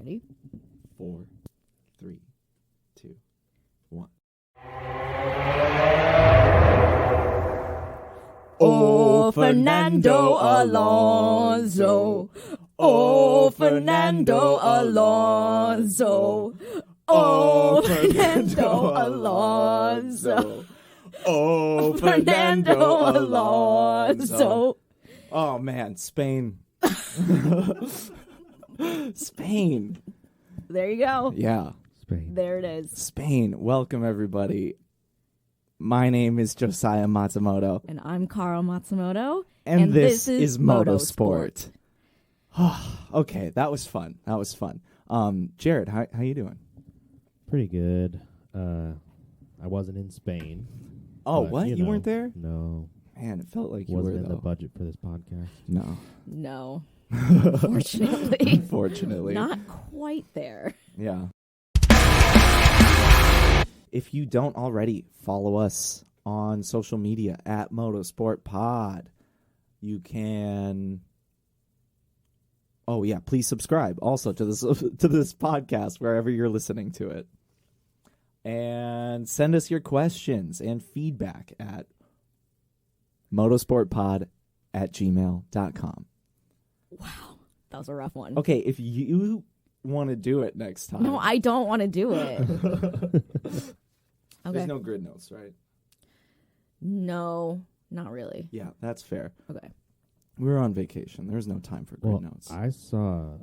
Ready? 4, 3, 2, 1. Oh, Fernando Alonso. Oh, Fernando Alonso. Oh, Fernando Alonso. Oh, Fernando Alonso. Oh, man, Spain. Spain. There you go. Yeah. Spain. There it is. Spain. Welcome, everybody. My name is Josiah Matsumoto. And I'm Carl Matsumoto. And this is MOTOsport. Okay, that was fun. Jared, how you doing? Pretty good. I wasn't in Spain. Oh, but, what? You weren't there? No. Man, it felt like you Wasn't were, in though. the budget for this podcast. No. Unfortunately. Unfortunately. Not quite there. Yeah. If you don't already, follow us on social media at motosportpod. You can... Oh, yeah, please subscribe also to this podcast wherever you're listening to it. And send us your questions and feedback at motosportpod@gmail.com. Wow. That was a rough one. Okay, if you want to do it next time. No, I don't want to do it. Okay. There's no grid notes, right? No, not really. Yeah, that's fair. Okay. We were on vacation. There was no time for grid notes. I saw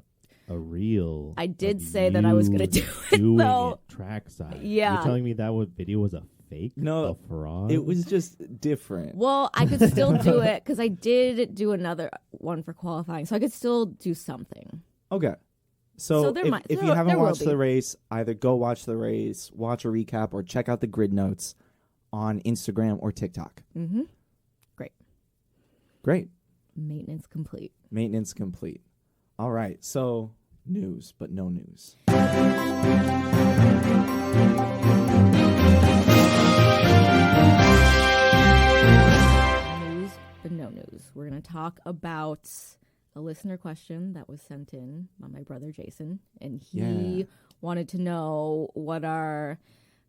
a reel. I did of say that I was going to do it, doing though. it trackside. Yeah. You're telling me that video was a fake? No, a fraud? it was just different. Well, I could still do it because I did do another one for qualifying, so I could still do something. Okay. So if you haven't watched the race, either go watch the race, watch a recap, or check out the grid notes on Instagram or TikTok. Mm-hmm. Great. Maintenance complete. Maintenance complete. All right. So news, but no news. News, but no news. We're going to talk about a listener question that was sent in by my brother Jason, and he wanted to know what are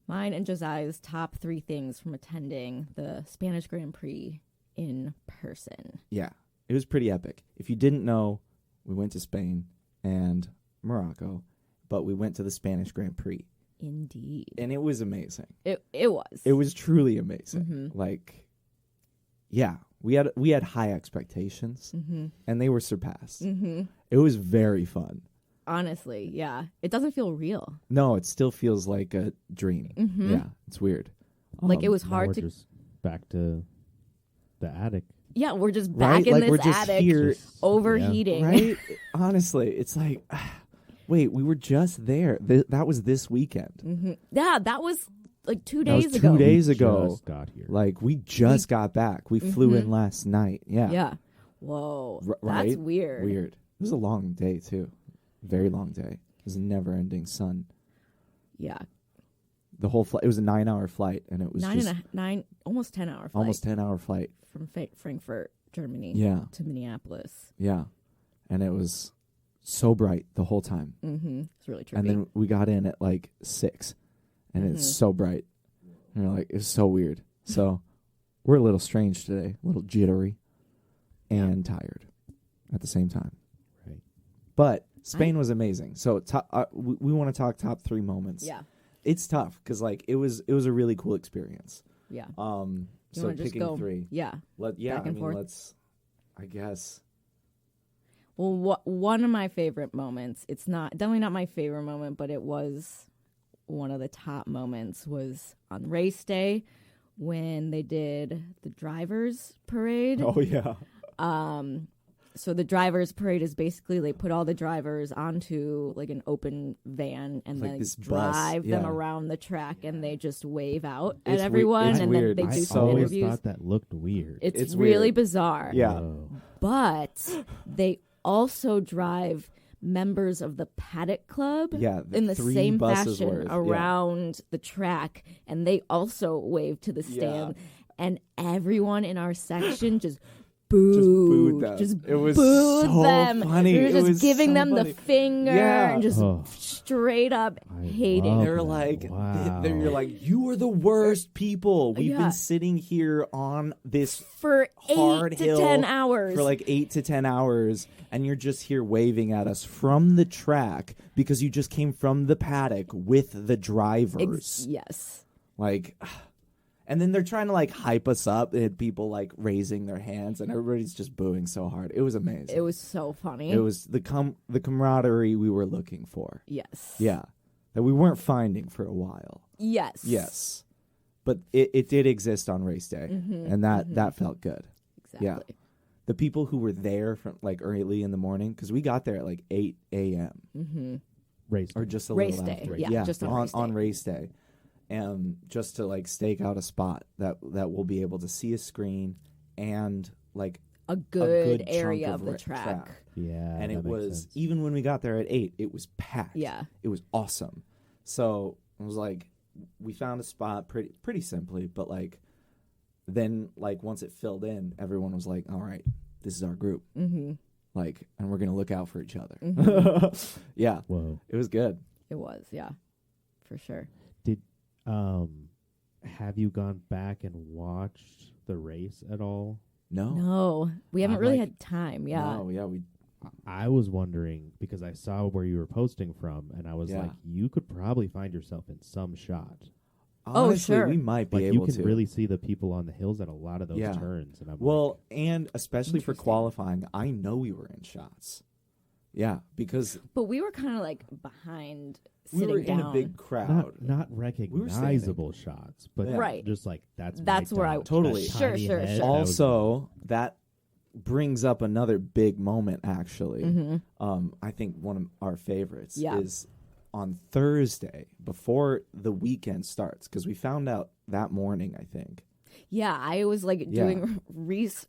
mine and Josiah's top 3 things from attending the Spanish Grand Prix in person. Yeah, it was pretty epic. If you didn't know, we went to Spain and Morocco, but we went to the Spanish Grand Prix. Indeed. And it was amazing. It was. It was truly amazing. Mm-hmm. Like, yeah, we had high expectations, mm-hmm. and they were surpassed. Mm-hmm. It was very fun. Honestly, yeah. It doesn't feel real. No, it still feels like a dream. Mm-hmm. Yeah, it's weird. Like, it was Now hard we're to... just back to the attic. Yeah, we're just back right? in Like, this we're just attic, here, overheating. right? Honestly, it's like, wait, we were just there. That was this weekend. Mm-hmm. Yeah, that was like 2 That was days ago. 2 days We ago. just got here. Like, we just got back. We flew in last night. Yeah. Yeah. Whoa. Right? That's weird. Weird. It was a long day, too. Very long day. It was a never-ending sun. Yeah. The whole flight, it was a 9-hour flight, and it was almost 10-hour flight. almost 10-hour flight. From Frankfurt, Germany to Minneapolis. Yeah. And it was so bright the whole time. Mm-hmm. It's really trippy. And then we got in at like 6, and it's so bright. And you're like, it's so weird. So we're a little strange today, a little jittery and tired at the same time. Right. But Spain was amazing. So we want to talk top 3 moments. Yeah. It's tough because like it was a really cool experience. Yeah. So wanna just picking go, 3. Yeah. Back and forth. Let's, I guess. Well, one of my favorite moments, it's definitely not my favorite moment, but it was one of the top moments, was on race day when they did the drivers parade. Oh, yeah. So the drivers parade is basically they put all the drivers onto like an open van and Like then this bus, drive them yeah. around the track and they just wave out at It's everyone it's and weird. then they do I some always interviews. thought that looked weird. It's weird. really bizarre. Yeah. Whoa. But they also drive members of the Paddock Club in the 3 same buses fashion worth, around the track, and they also wave to the stand. And everyone in our section just booed them. Just it was booed so them. funny. We were It just was giving so them funny. the finger Yeah. and just Oh. straight up I hating. love They're that. like, Wow. you're like, you are the worst people. We've Yeah. been sitting here on this For hard 8 to hill 10 hours. for like 8 to 10 hours, and you're just here waving at us from the track because you just came from the paddock with the drivers. Yes. Like, and then they're trying to like hype us up. They had people like raising their hands, and everybody's just booing so hard. It was amazing. It was so funny. It was the camaraderie we were looking for. Yes. Yeah, that we weren't finding for a while. Yes. Yes, but it did exist on race day, and that felt good. Exactly. Yeah. The people who were there from like early in the morning, because we got there at like 8 a.m. Race or just a Race little day. after. Yeah, just on race day. race day, and just to like stake out a spot that we'll be able to see a screen and like A good chunk area of of the track. Yeah, and that it makes was sense. even when we got there at 8, it was packed. Yeah. It was awesome. So it was like we found a spot pretty simply, but like then like once it filled in, everyone was like, all right, this is our group. Mm-hmm. Like, and we're gonna look out for each other. Yeah, Whoa. it was good. It was, yeah, for sure. Have you gone back and watched the race at all? No, we haven't I'm really like- had time. Yeah. No, yeah, we I was wondering because I saw where you were posting from, and I was Yeah. like, you could probably find yourself in some shot. Oh, honestly, sure. we might be Like able you can to really see the people on the hills at a lot of those Yeah. turns, and I'm well, and especially for Interesting. qualifying, I know we were in shots. Yeah, because But we were kind of like behind, we sitting were in down. a big like, crowd. not recognizable shots, but Yeah. Right. just like that's That's my where I- dot. Totally. That Sure, tiny sure, head, sure. that was- Also, that brings up another big moment. Actually, Mm-hmm. I think one of our favorites Yeah. is on Thursday before the weekend starts, because we found out that morning. I think. Yeah, I was like Yeah. doing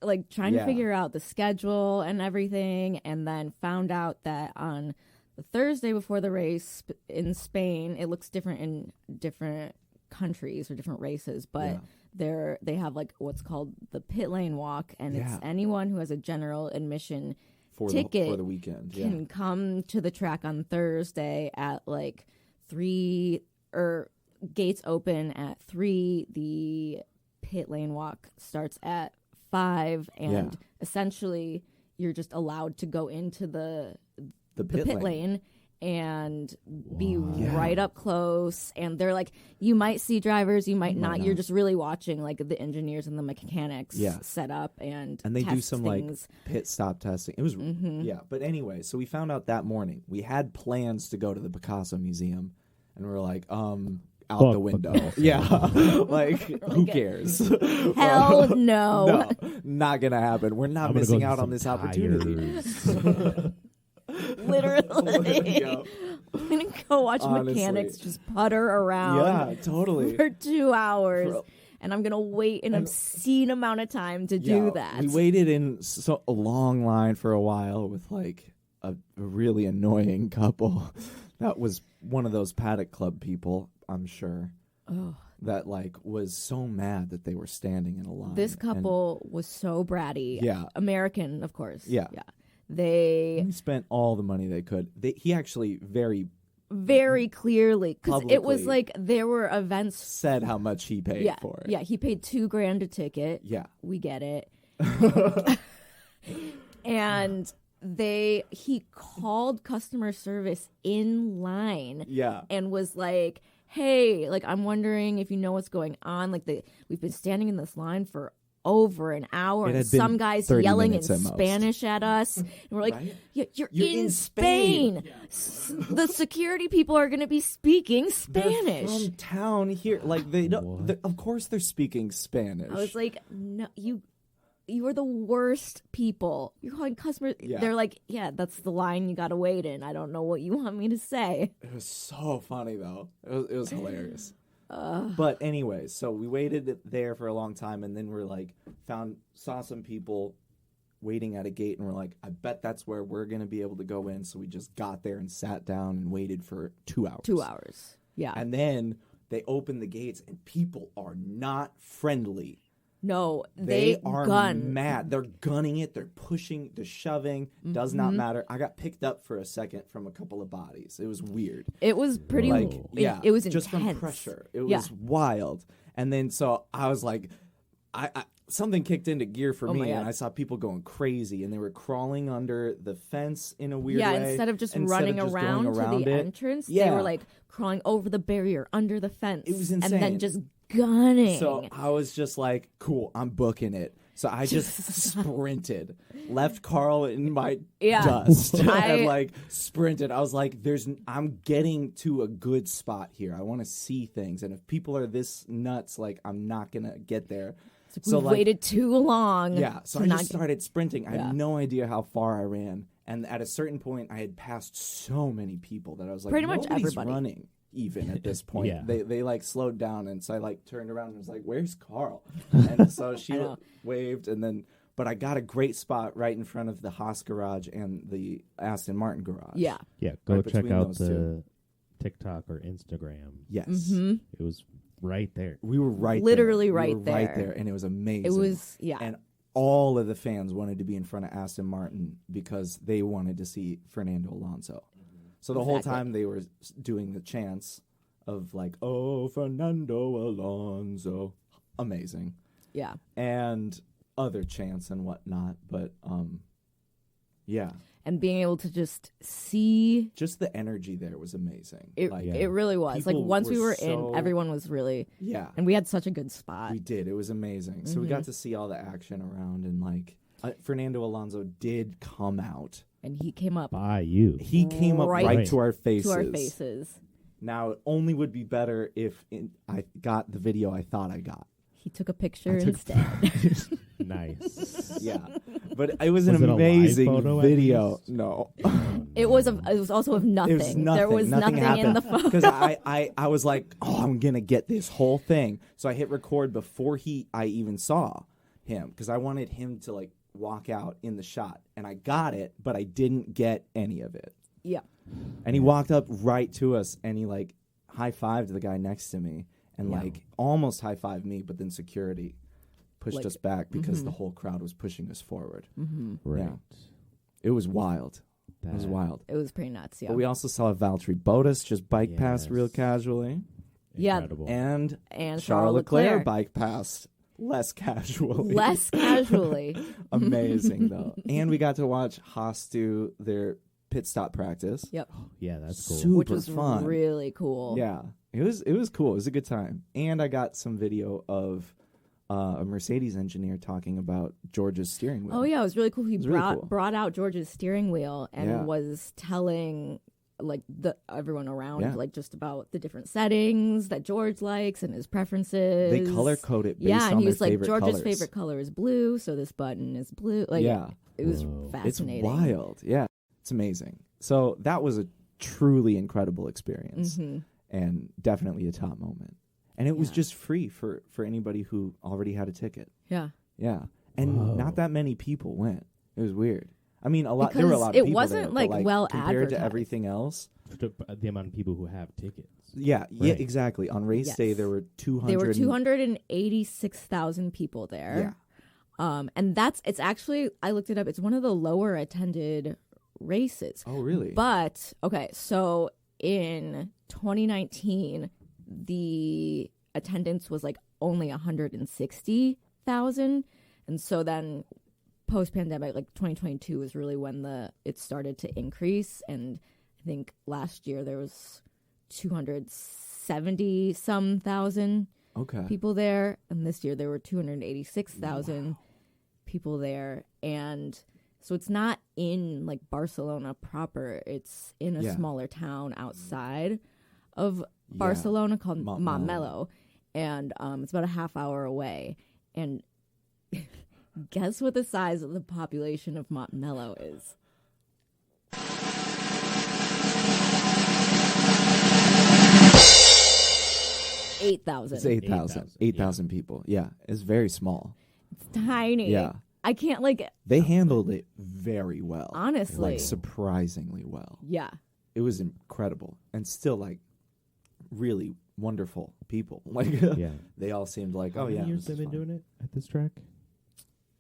like trying to Yeah. figure out the schedule and everything, and then found out that on the Thursday before the race in Spain, it looks different in different countries or different races, but they have like what's called the pit lane walk, and Yeah. it's anyone who has a general admission For ticket the weekend. can Yeah. come to the track on Thursday at like 3, or gates open at 3. The pit lane walk starts at 5, and Yeah. essentially you're just allowed to go into the The pit pit lane and be Yeah. right up close. And they're like, you might see drivers, you might not. not. You're just really watching like the engineers and the mechanics Yeah. set up and And they do test some things. like pit stop testing. It was Mm-hmm. yeah. But anyway, so we found out that morning. We had plans to go to the Picasso Museum, and we were like, out Fuck the window. Picasso. Yeah, like who cares? Hell no. No, not gonna happen. We're not I'm gonna missing go out get on some this opportunity. tires. Literally. Yeah. I'm going to go watch Honestly. mechanics just putter around Yeah, totally. for 2 hours. For- And I'm going to wait an obscene amount of time to do that. We waited in a long line for a while with like a really annoying couple. That was one of those Paddock Club people, I'm sure. Oh. That like was so mad that they were standing in a line. This And couple was so bratty. Yeah. American, of course. Yeah. They he spent all the money they could. He actually very clearly, because it was Publicly. like there were events. said how much he paid Yeah. for it. Yeah. He paid $2,000 a ticket. Yeah. We get it. And he called customer service in line. Yeah. And was like, hey, like, I'm wondering if you know what's going on. Like, we've been standing in this line for over an hour, It and had been some guys 30 yelling in minutes at most. Spanish at us. And we're like, Right? yeah, you're You're in Spain. The security people are going to be speaking They're Spanish. from town here. Like they don't. What? Of course, they're speaking Spanish. I was like, no, you are the worst people. You're calling customers. Yeah. They're like, yeah, that's the line you got to wait in. I don't know what you want me to say. It was so funny though. It was hilarious. But anyway, so we waited there for a long time, and then we're like saw some people waiting at a gate, and we're like, I bet that's where we're gonna be able to go in. So we just got there and sat down and waited for 2 hours. 2 hours. Yeah. And then they opened the gates, and people are not friendly. No, They are gun. mad. They're gunning it. They're pushing. They're shoving. Does not matter. I got picked up for a second from a couple of bodies. It was weird. It was pretty. Like, Yeah, it was just intense. from pressure. It was wild. And then so I was like, I something kicked into gear for me, and I saw people going crazy, and they were crawling under the fence in a weird way. Yeah, instead of just running around to the entrance, they were like crawling over the barrier, under the fence. It was insane. And then just gunning. So I was just like, cool, I'm booking it. So I just sprinted, left Carl in my dust, and like sprinted. I was like, I'm getting to a good spot here. I want to see things. And if people are this nuts, like, I'm not going to get there. So we waited too long. Yeah. So I just started sprinting. I had no idea how far I ran. And at a certain point, I had passed so many people that I was like, pretty much nobody's everybody running. Even at this point, they like slowed down, and so I like turned around and was like, "Where's Carl?" And so she waved, and then, but I got a great spot right in front of the Haas garage and the Aston Martin garage. Yeah. Go right check out the two. TikTok or Instagram. Yes, it was right there. We were literally there. right we were there. right there, and it was amazing. It was and all of the fans wanted to be in front of Aston Martin because they wanted to see Fernando Alonso. So the whole time they were doing the chants of like, "Oh, Fernando Alonso," amazing. Yeah, and other chants and whatnot. But yeah, and being able to just see, just the energy there was amazing. It really was. Like once we were in, everyone was really and we had such a good spot. We did. It was amazing. So we got to see all the action around, and like Fernando Alonso did come out. And he came up by you. He came up right to our faces. To our faces. Now, it only would be better if I got the video I thought I got. He took a picture instead. Nice. Yeah. But it was an amazing video. No. It was also of nothing. It was nothing. There was nothing in the photo. Because I was like, oh, I'm going to get this whole thing. So I hit record before I even saw him, because I wanted him to like walk out in the shot. And I got it, but I didn't get any of it. Yeah. And he walked up right to us, and he like high-fived the guy next to me, and like almost high-fived me, but then security pushed us back because the whole crowd was pushing us forward. Right. Yeah. It was wild. It was wild. It was pretty nuts, yeah. But we also saw Valtteri Bottas just bike past real casually. Incredible. And Charles Leclerc bike past less casually. Less casually. Amazing, though. And we got to watch Haas do their pit stop practice. Yep. Yeah, that's cool. Super which was fun. Really cool. Yeah. It was cool. It was a good time. And I got some video of a Mercedes engineer talking about George's steering wheel. Oh yeah, it was really cool. He really brought out George's steering wheel and was telling like everyone around like just about the different settings that George likes and his preferences. They color code it based on and he their was like, favorite George's colors. favorite color is blue, so this button is blue. Like it was fascinating. It's wild. Yeah. It's amazing. So that was a truly incredible experience and definitely a top moment. And it was just free for anybody who already had a ticket. Yeah. Yeah. And not that many people went. It was weird. I mean, there were a lot of people. It wasn't there, like well compared advertised to everything else. The amount of people who have tickets. Yeah, exactly. On race day, there were 286,000 people there. Yeah. And it's actually, I looked it up, it's one of the lower attended races. Oh, really? But, okay, so in 2019, the attendance was like only 160,000. And so then post-pandemic, like 2022 is really when it started to increase. And I think last year there was 270-some thousand people there. And this year there were 286,000 people there. And so it's not in like Barcelona proper. It's in a smaller town outside of Barcelona called Montmeló. And it's about a half hour away. And guess what the size of the population of Montmeló is? 8,000. It's 8,000. 8,000 people. Yeah. It's very small. It's tiny. Yeah. I can't They handled it very well. Honestly. Like surprisingly well. Yeah. It was incredible. And still like really wonderful people. Like, Yeah. they all seemed like, How oh many yeah. years this they've is been fun. doing it at this track?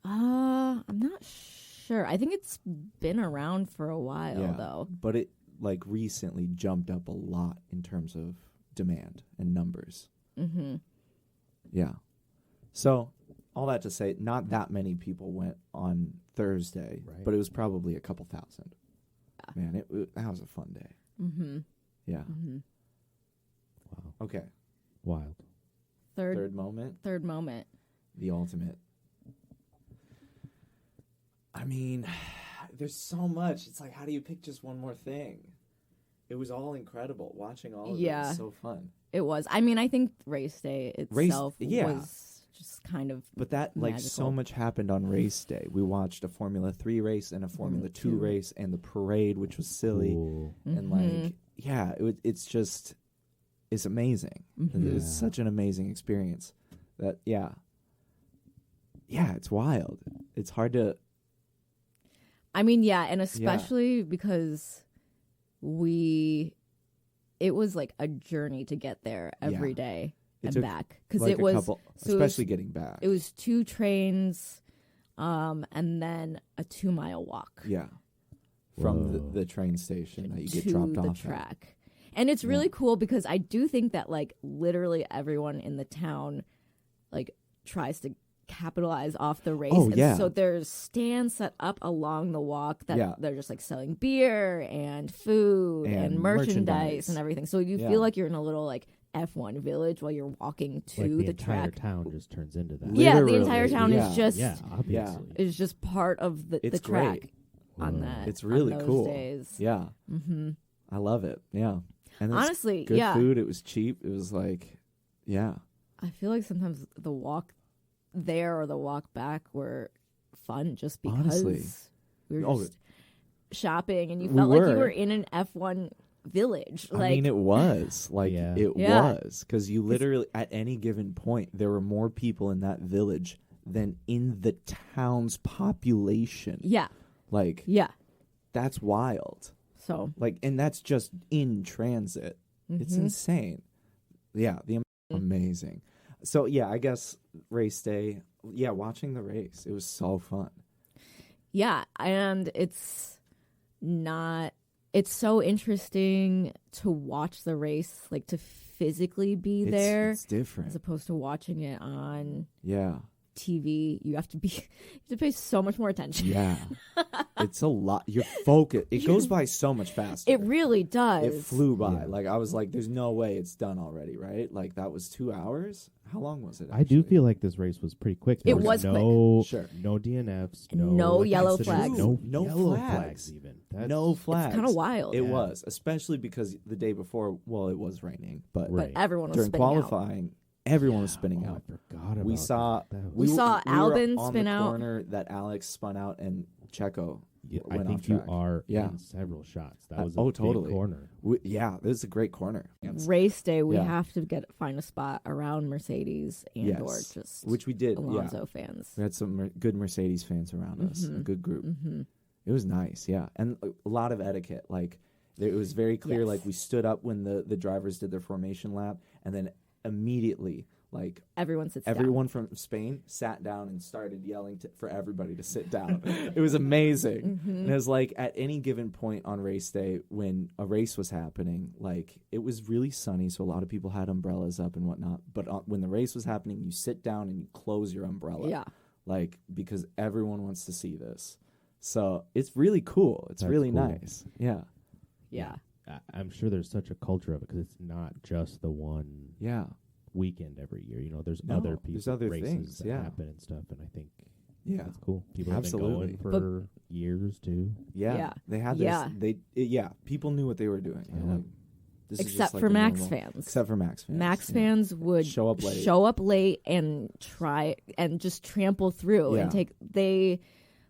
I'm not sure. I think it's been around for a while, Yeah. though. But it like recently jumped up a lot in terms of demand and numbers. Mm-hmm. Yeah. So all that to say, not that many people went on Thursday, Right. but it was probably a couple thousand. Man, that was a fun day. Mm-hmm. Yeah. Mm-hmm. Wow. Okay. Wild. Third moment, moment. the ultimate. I mean, there's so much. It's like, how do you pick just one more thing? It was all incredible. Watching all of it was so fun. It was. I mean, I think race day itself yeah. was just kind of But that, like, so magical. much happened on race day. We watched a Formula 3 race and a Formula 2 race and the parade, which was silly. Cool. And, like, yeah, it's amazing. Mm-hmm. It was such an amazing experience. That, yeah, it's wild. It's hard to... I mean, yeah, and especially because it was like a journey to get there every day It and took, back. Because like, it was, especially getting back. It was 2 trains and then a 2-mile walk. Yeah. From the train station that you get to dropped the off track. And it's really cool because I do think that, like, literally everyone in the town, like, tries to capitalize off the race. Oh, and yeah. so there's stands set up along the walk that they're just, like, selling beer and food and merchandise and everything. So you feel like you're in a little, like, F1 village while you're walking to like the entire track. town just turns into that. Yeah, the Literally. entire town is just obviously. is just part of the It's track great. on that. It's really on those cool. Days. Yeah. Mm-hmm. I love it. Yeah. And it's Honestly, good yeah. food. It was cheap. It was like, yeah. I feel like sometimes the walk there or the walk back were fun just because Honestly. we were Oh, just shopping and you we felt like you were. were in an F1 village. I mean, it was. Like, Yeah. it Yeah. was. Because you literally, at any given point, there were more people in that village than in the town's population. Yeah. Like, Yeah. that's wild. So Like, and that's just in transit. It's insane. Yeah, amazing. So yeah, I guess race day. Yeah, watching the race, it was so fun. yeah, and it's so interesting to watch the race, like to physically be there It's different. as opposed to watching it on Yeah, TV. You have to pay so much more attention. yeah. It's a lot. You're focused. It goes by so much faster. It really does. It flew by. Yeah. Like, I was like, "There's no way it's done already." Right? Like, that was 2 hours. How long was it? I do actually? feel like this race was pretty quick. It was quick. Sure. No DNFs. No like yellow accidents, flags. No No yellow flags. even. That's, No flags. It's kind of wild. It Yeah. was, especially because the day before, well, it was raining, but Right. But everyone was during spinning out. qualifying, everyone was spinning Oh, out. I forgot about We saw that. That was- We saw were Albin on spin the out. corner that Alex spun out and Checo Yeah, I went think off you track. are Yeah. in several shots. That was a oh, big totally. corner. Yeah, this is a great corner. Race day, we Yeah. have to find a spot around Mercedes and or Yes. just Which we did. Alonso Yeah, fans. we had some good Mercedes fans around us. A good group. Mm-hmm. It was nice. Yeah, and a lot of etiquette. Like, it was very clear. Yes. Like, we stood up when the drivers did their formation lap, and then immediately, like, Everyone sits down. everyone from Spain sat down and started yelling for everybody to sit down. It was amazing. And it was like, at any given point on race day when a race was happening, like, it was really sunny, so a lot of people had umbrellas up and whatnot. But when the race was happening, you sit down and you close your umbrella. Yeah. Like, because everyone wants to see this. So it's really cool. It's That's really cool. nice. Yeah. Yeah. I'm sure there's such a culture of it because it's not just the one Yeah. weekend every year. You know, there's No, other there's people, other races things, that yeah. happen and stuff, and I think Yeah. that's cool. People Absolutely. have been going for years too. Yeah. Yeah. They had this. Yeah. People knew what they were doing. They're Yeah. like, this is just Except like for a Max normal- fans. Except for Max fans. Max yeah. fans would Show up late. show up late and try and just trample through Yeah. and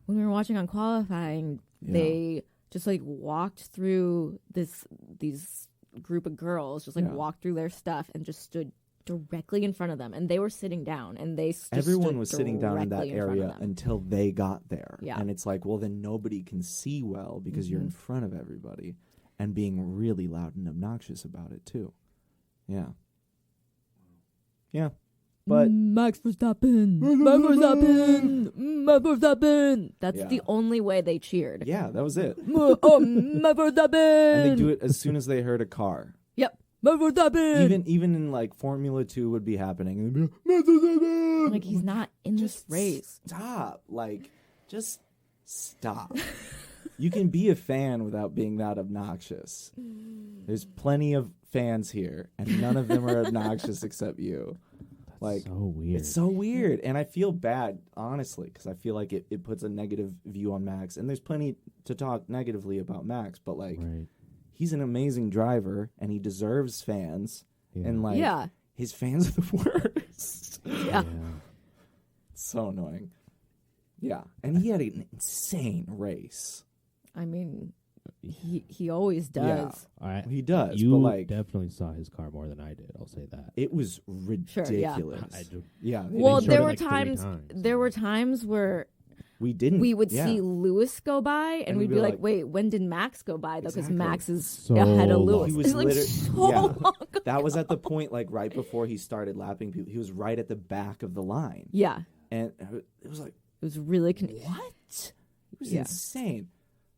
when we were watching on qualifying, Yeah. they just like walked through these group of girls, just like Yeah. walked through their stuff and just stood directly in front of them, and they were sitting down, and they just Everyone stood was sitting down in that directly front of area them. until they got there. Yeah. And it's like, well, then nobody can see well because you're in front of everybody and being really loud and obnoxious about it too. Yeah. Yeah. But Max Verstappen, Max Verstappen, Max Verstappen. That's Yeah. the only way they cheered. yeah, that was it. Oh, Max Verstappen. And they do it as soon as they heard a car. Yep, Max Verstappen. Even in like Formula 2 would be happening. And they'd be like, "Max Verstappen!" Like he's not in this Just race. Stop. Like, just stop. You can be a fan without being that obnoxious. There's plenty of fans here, and none of them are obnoxious except you. That's Like, so weird. It's so weird. And I feel bad, honestly, because I feel like it puts a negative view on Max. And there's plenty to talk negatively about Max, but like, right. he's an amazing driver, and he deserves fans. Yeah. And like, Yeah. his fans are the worst. Yeah. It's so annoying. Yeah. And he had an insane race. I mean, he always does. He does. You but like, definitely saw his car more than I did. I'll say that. it was Sure, yeah. ridiculous. I do. Yeah. Well, showed there it were like 3 times. times. There were times where we didn't. we would yeah. see Lewis go by, and we'd be like, "Wait, when did Max go by?" Though, because Exactly. Max is So ahead of long. Lewis. He was It's like so yeah. long. That was at the point, like, right before he started lapping people. He was right at the back of the line. Yeah, And it was like, it was really what? It was Yeah. insane.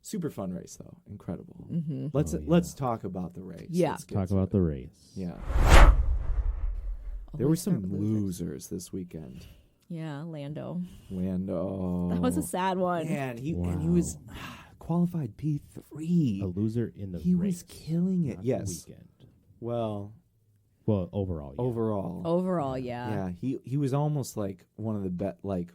Super fun race, though. Incredible. Mm-hmm. Let's talk about the race. Yeah. Let's get Talk to about it. the race. Yeah. Oh, There we were some start with losers. losers this weekend. Yeah, Lando. Lando. That was a sad one. Man, and he was qualified P3. A loser in the He race. was killing it. not the Yes. weekend. Well, Overall. Yeah. overall. Overall, yeah. Yeah, he was almost like one of the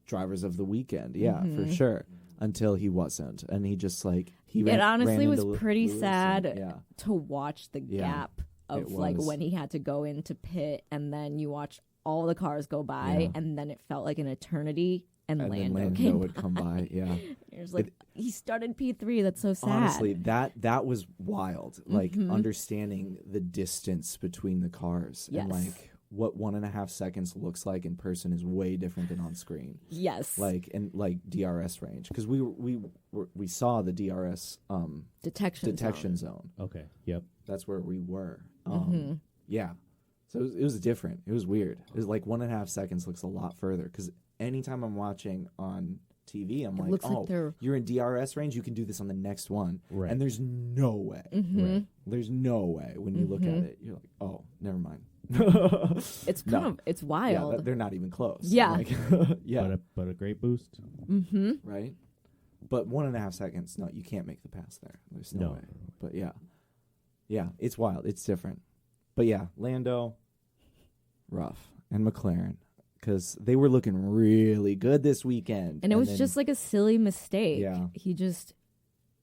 drivers of the weekend. Yeah, for Mhm. sure. Until he wasn't, and he just like he. It honestly ran was into pretty Lewis sad and- yeah, to watch the Yeah, gap of it like was. when he had to go into pit, and then you watch all the cars go by, Yeah. and then it felt like an eternity, and and then Lando Lando came would come by. Yeah, It was like he started P3. That's so sad. Mm-hmm. honestly, that was wild. Like understanding the distance between the cars and Yes. like what 1.5 seconds looks like in person is way different than on screen. Yes. Like and like DRS range because we saw the DRS detection zone. Okay. Yep. That's where we were. Mm-hmm. Yeah. So it was different. It was weird. It was like 1.5 seconds looks a lot further because anytime I'm watching on TV, I'm It like, looks like oh, they're- you're in DRS range. You can do this on the next one. Right. And there's no way. Mm-hmm. Right. There's no way when you look at it. You're like, oh, never mind. It's No. kind of it's Yeah, wild. they're not even close. Yeah. Like, yeah. But a great boost. Mm-hmm. Right. But 1.5 seconds, no, you can't make the pass there. There's no No. way. But yeah, it's wild. It's different. But yeah, Lando, rough, and McLaren, because they were looking really good this weekend. And it was then- just like a silly mistake. Yeah. He just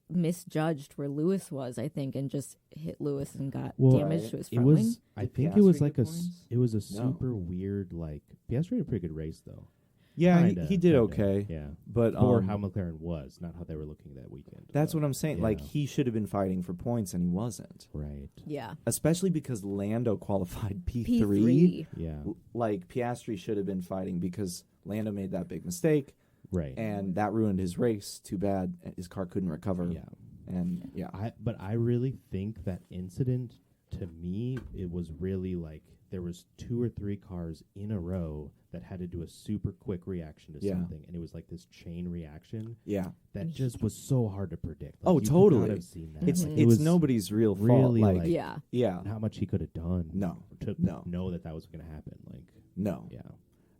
misjudged where Lewis was, I think, and just hit Lewis and got Well, damage right. to his It front wing. was. I Did think it was Piastri like get a. points? It was a No. super weird like. Piastri had a pretty good race though. yeah, Kinda, he did kinda. okay. Yeah. But For how McLaren was, not how they were looking that weekend. that's so, what I'm saying. Like yeah. he should have been fighting for points, and he wasn't. Right. Yeah. Especially because Lando qualified P3. P3. Yeah. Like Piastri should have been fighting because Lando made that big mistake. Right. And that ruined his race. Too bad his car couldn't recover. Yeah. And yeah, But I really think that incident, to me, it was really like there was 2 or 3 cars in a row that had to do a super quick reaction to Yeah. something, and it was like this chain reaction yeah. that just was so hard to predict. Like, Oh, you could not totally. have seen that. It's Like, it's was nobody's real fault. really, Like, like- Yeah. yeah, how much he could have done. No. to No. know that was going to happen. Like, no. yeah,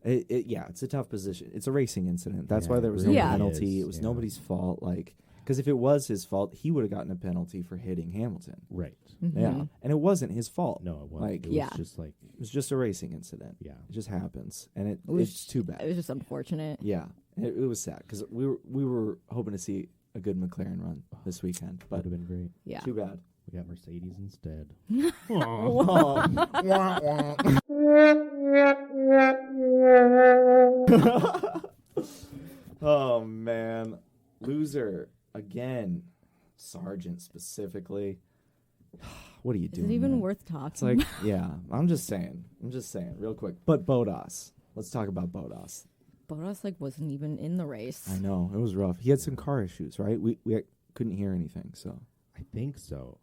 Yeah, it's a tough position. It's a racing incident. That's Yeah, why it there was no really penalty. is, It was yeah. nobody's fault. Like, because if it was his fault, he would have gotten a penalty for hitting Hamilton. right. Mm-hmm. Yeah, and it wasn't his fault. No, it wasn't. Like, it was Yeah. just like, it was just a racing incident. yeah, It just happens, and It was- it's too bad. It was just unfortunate. Yeah, it was sad because we were hoping to see a good McLaren run this weekend, would but have been great. Yeah. too bad. We got Mercedes instead. Oh man, loser again. Sargent specifically. What are you Is doing? it even man? worth talking? It's like, yeah. I'm just saying, real quick. But Bottas. Let's talk about Bottas. Bottas wasn't even in the race. I know it was rough. He had some car issues, right? We couldn't hear anything, so I think so.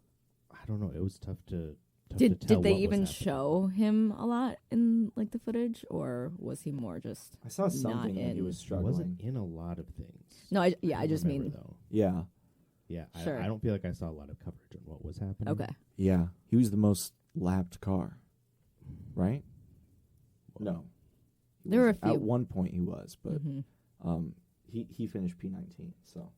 I don't know. It was tough to tough to Did tell they what was even happening. show him a lot in like the footage, or was he more just? I saw something that he in- was He struggling. wasn't in a lot of things. No, I don't just remember, mean though. Yeah. Yeah, Sure. I don't feel like I saw a lot of coverage on what was happening. okay. Yeah. He was the most lapped car. Right? No. He There were a wasn't. At few. one point he was, but Mhm. he finished P19, so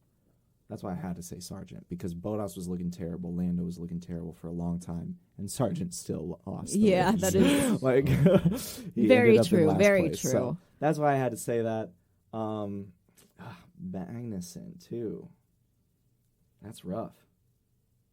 that's why I had to say Sargent, because Bottas was looking terrible, Lando was looking terrible for a long time, and Sargent still lost. the Yeah, race. that is like he very ended up in true. last Very place, true. so that's why I had to say that. Magnussen too. That's rough.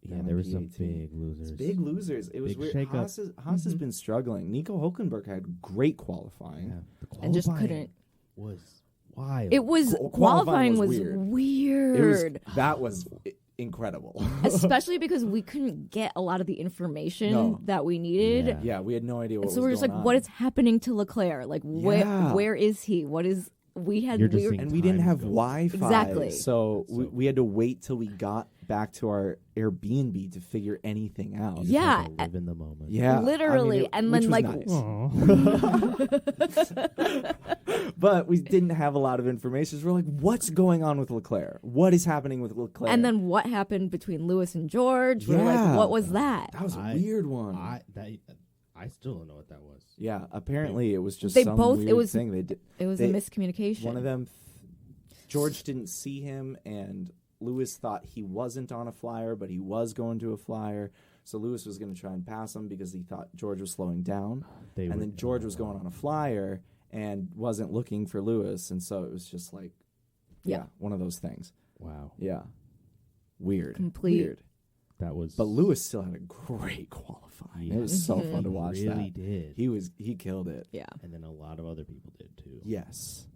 Yeah, Down there in were some P18. big losers. It's big losers. It was Big weird. shakeup. Haas has been struggling. Nico Hülkenberg had great qualifying. Yeah, the And just qualifying couldn't. was wild. It was Qualifying qualifying was was weird. That was incredible. Especially because we couldn't get a lot of the information No. that we needed. Yeah. Yeah, we had no idea what And so was we're just going like, on. what is happening to Leclerc? Like, Yeah. where is he? What is? We had You're just weird. seeing And we didn't Times have go- Wi-Fi. Exactly. So we had to wait till we got back to our Airbnb to figure anything out. You just Yeah, had to live in the moment. Yeah. Literally, and then, which like- was nice. But we didn't have a lot of information. So we're like, what's going on with Leclerc? What is happening with Leclerc? And then what happened between Lewis and George? We're Yeah. like, what was that? that was a I- weird one. I still don't know what that was. Yeah, apparently it was just They some both- it weird was- thing they did. It was They- a miscommunication. One of them, George didn't see him, and Lewis thought he wasn't on a flyer, but he was going to a flyer. So Lewis was going to try and pass him because he thought George was slowing down. And then George was going on a flyer and wasn't looking for Lewis. And so it was just like, yeah, one of those things. Wow, Yeah. Weird. Complete. Weird. that was. But Lewis still had a great qualifying. It was so fun to watch really that. did. He killed it. Yeah. And then a lot of other people did too. Yes.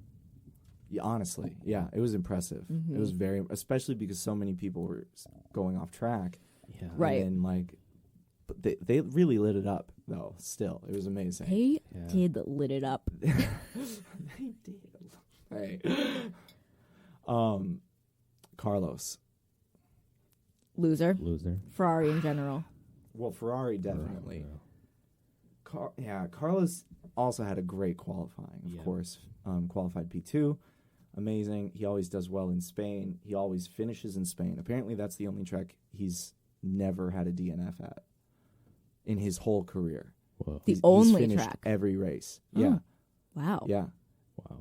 Yeah, honestly, yeah, it was impressive. Mm-hmm. It was very, especially because so many people were going off track. Yeah. Right. And then, like, but they really lit it up, though, still. It was amazing. They Yeah. did lit it up. They did. Hey. Carlos. Loser. Ferrari in general. Well, Ferrari definitely. Carlos also had a great qualifying, of course. Qualified P2. Amazing. He always does well in Spain. He always finishes in Spain. Apparently, that's the only track he's never had a DNF at in his whole career. Whoa. The He's only finished track. every race. Oh. Yeah. Wow. Yeah. Wow.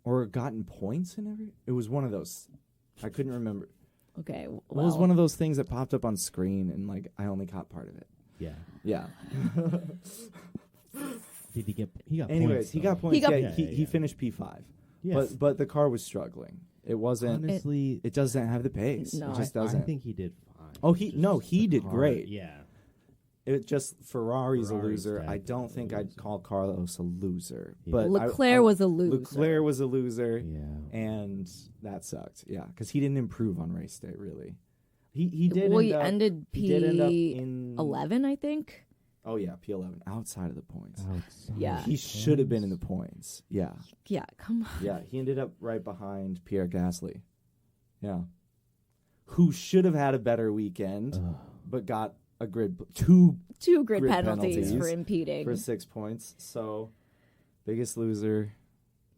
Or gotten points in every. It was one of those. I couldn't remember. Okay. It was one of those things that popped up on screen, and like I only caught part of it. Yeah. Yeah. Did he get? He got. Anyways, points, he though. got points. got- He finished P5. Yes. But the car was struggling. It wasn't. Honestly, It doesn't have the pace. No. It just I doesn't. think he did fine. Oh, It's he just did hard. great. Yeah. It just Ferrari's a Ferrari's loser. I don't definitely think a I'd loser. call Carlos a loser. Yeah. But Leclerc was a loser. Leclerc was a loser, Yeah. and that sucked. Yeah, because he didn't improve on race day really. He did. Well, end he up, ended he did end up in 11, I think. Oh yeah, P11 outside of the points. Outside Yeah. He should have been in the points. Yeah, Yeah, come on. yeah. He ended up right behind Pierre Gasly. Yeah, who should have had a better weekend, but got a two Two grid Grid penalties penalties for impeding. for 6 points. So, biggest loser,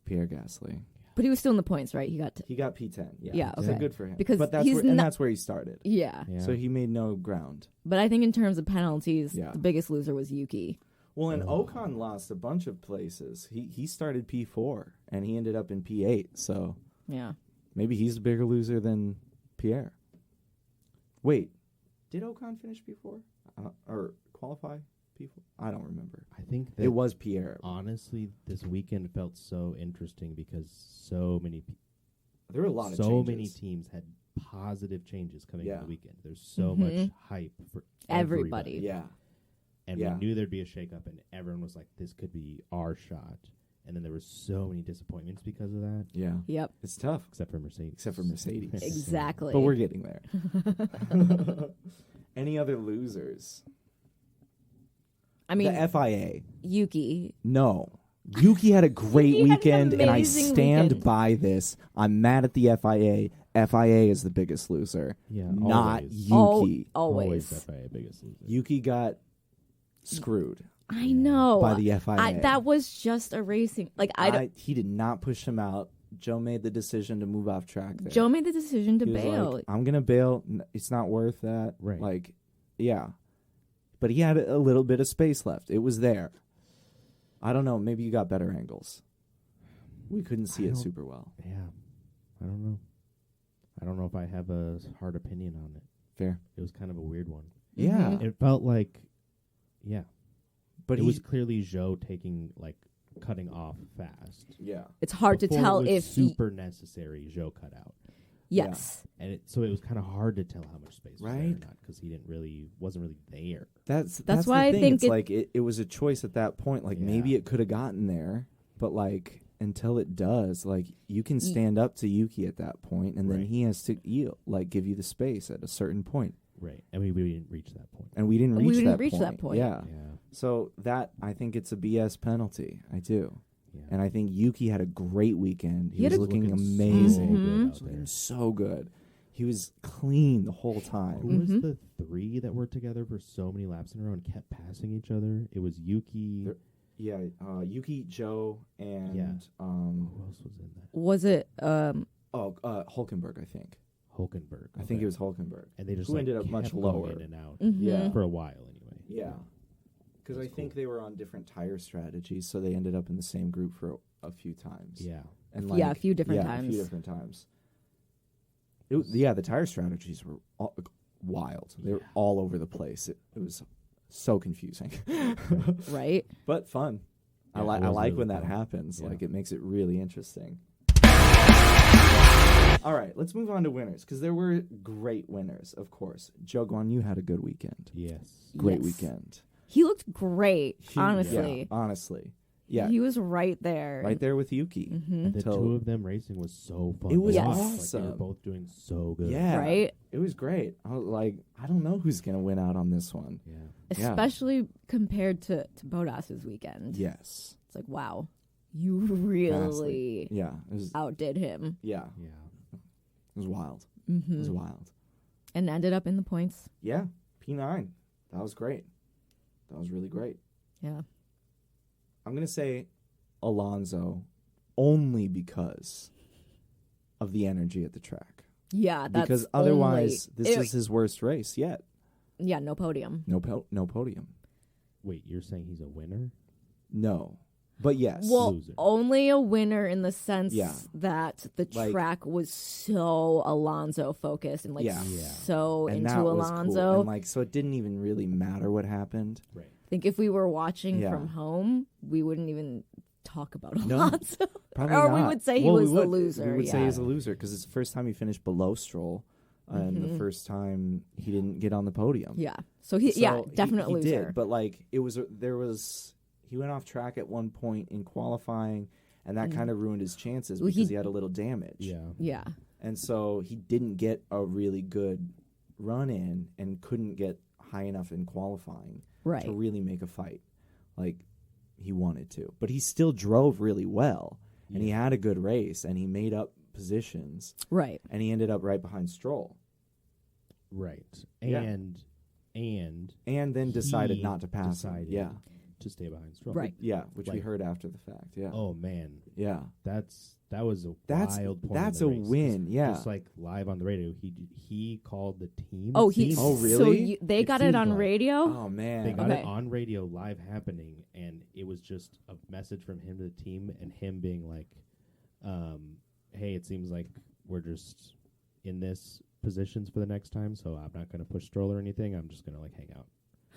Pierre Gasly. But he was still in the points, right? He got He got P10. Yeah, Yeah, So okay. good for him. Because but that's he's where, and not- that's where he started. yeah. Yeah. So he made no ground. But I think in terms of penalties, Yeah. the biggest loser was Yuki. Well, and Ocon lost a bunch of places. He started P4 and he ended up in P8. So Yeah. maybe he's a bigger loser than Pierre. Wait, did Ocon finish P4 or qualify P4? I don't remember. I think that It was Pierre. honestly, this weekend felt so interesting because so many There were a lot of so changes. many teams had positive changes coming Yeah. into the weekend. There's so Mhm. much hype for Everybody. Yeah. And Yeah. we knew there'd be a shakeup, and everyone was like, "This could be our shot." And then there were so many disappointments because of that, Yeah. Yep. It's tough. except for Mercedes. Except for Mercedes. Exactly. But we're getting there. Any other losers? I mean, The FIA. Yuki. No. Yuki had a great Yuki had an weekend, and I amazing stand weekend. by this. I'm mad at the FIA. FIA is the biggest loser, Yeah, not always. Yuki. Always. FIA biggest loser. Yuki got screwed I know. by the FIA. That was just a racing. Like He did not push him out. Joe made the decision to move off track there. Joe made the decision to He was bail. like, I'm going to bail. It's not worth that. Right. Like, yeah. But he had a little bit of space left. It was there. I don't know. Maybe you got better angles. We couldn't see it super well. Yeah. I don't know. I don't know if I have a hard opinion on it. Fair. It was kind of a weird one. Yeah. It felt like, But it was clearly Joe cutting off fast. Yeah. It's hard to Before tell it was if super necessary. Joe cut out, yes. and so it was kind of hard to tell how much space was there or Right. not because he wasn't really there. That's why the I thing. think it's like it was a choice at that point. Like maybe it could have gotten there, but like until it does, like you can stand up to Yuki at that point, and then he has to give you the space at a certain point. Right, and we didn't reach that point. And we didn't reach that point. Yeah. Yeah. So that I think it's a BS penalty. I do. Yeah. And I think Yuki had a great weekend. He was had looking so amazing. good out Looking there. so good. He was clean the whole time. Who was the three that were together for so many laps in a row and kept passing each other? It was Yuki. Yuki, Joe, and Who else was in that? Was it Hulkenberg, I think. Hulkenberg. I think it was Hulkenberg. And they just who ended up kept much going lower. in and out Yeah. for a while anyway. Yeah. Because I That's think cool. they were on different tire strategies, so they ended up in the same group for a few times. Yeah. And a few different A times. few different times. The tire strategies were wild. They were all over the place. It was so confusing. right? But fun. Yeah, I it was like really when that fun. happens. Yeah. Like it makes it really interesting. All right, let's move on to winners because there were great winners, of course. Joe Guan, you had a good weekend. Yes. Great Yes. weekend. He looked great, Yeah, honestly. honestly. Yeah. He was right there. Right there with Yuki. And the So- two of them racing was so fun. It was to watch. awesome. Like, they were both doing so good. Yeah. Right? It was great. I was like, I don't know who's going to win out on this one. Yeah. Yeah. Especially compared to Bodas's weekend. Yes. It's like, wow, you really Yeah. It was, outdid him Yeah. it was wild. Mm-hmm. It was wild. and ended up in the points. Yeah. P9. That was great. That was really great. Yeah. I'm going to say Alonso only because of the energy at the track. Yeah, that's Because otherwise, only, this is his worst race yet. Yeah, no podium. No podium. Wait, you're saying he's a winner? No. But yes. Well, Loser. only a winner in the sense Yeah. that the Like- track was so Alonso focused and Yeah. so and into that was Alonso. cool. And like, so it didn't even really matter what happened. Right. I think if we were watching Yeah. from home, we wouldn't even talk about No, Alonso. Probably Or we not. would say he Well, was we the would. loser, We would say yeah. he's a loser because it's the first time he finished below Stroll, and the first time he didn't get on the podium. Yeah. So he definite he loser. did, but like he went off track at one point in qualifying, and that kind of ruined his chances Well, because he had a little damage. Yeah. Yeah. And so he didn't get a really good run in and couldn't get high enough in qualifying Right. to really make a fight like he wanted to. But he still drove really well, and he had a good race, and he made up positions, Right. and he ended up right behind Stroll. Right. Yeah. And And then decided he not to pass him. decided Yeah. to stay behind Stroll. Right. Yeah, which we Like- heard after the fact. Yeah. Oh man, Yeah. that was a That's wild point. that's in a the race. win. Yeah. Just like live on the radio, he called the team. Oh, it he. seemed. Oh, So really? they It got it seemed on like- radio. Oh man. They got Okay. it on radio, live happening, and it was just a message from him to the team, and him being like, "Hey, it seems like we're just in this positions for the next time, so I'm not going to push Stroll or anything. I'm just going to like hang out."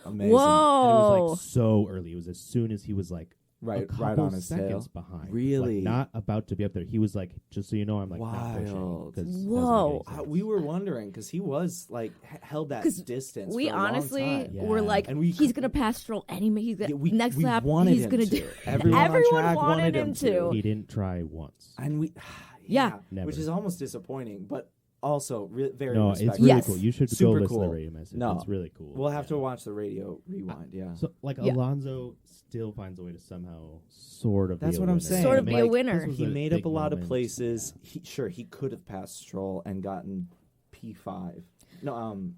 Amazing. And it Whoa. was like so early. It was as soon as he was like a Right couple on his seconds tail. behind. Really? Like, not about to be up there. He was like, just so you know, I'm like not pushing. Wild. 'cause it doesn't make Whoa. any sense. We were wondering because he was like held that 'Cause distance. We for a long honestly time. Yeah. were like, And we- he's gonna pass Stroll anyway. He's gonna Yeah, we, next we lap. wanted He's him gonna to. do. Everyone on Everyone track wanted him him to. He didn't try once. And we, Yeah. Never. which is almost disappointing, but also very No, it's respectful. really Yes. cool. You should Super go listen cool. to the radio message. No. It's really cool. We'll have to Yeah. watch the radio rewind. Yeah. So, like, Yeah. Alonso still finds a way to somehow sort of That's be a what I'm winner. saying. Sort of be a Like, winner. this was He a made up big a lot of moment. places. He could have passed Stroll and gotten P5, no,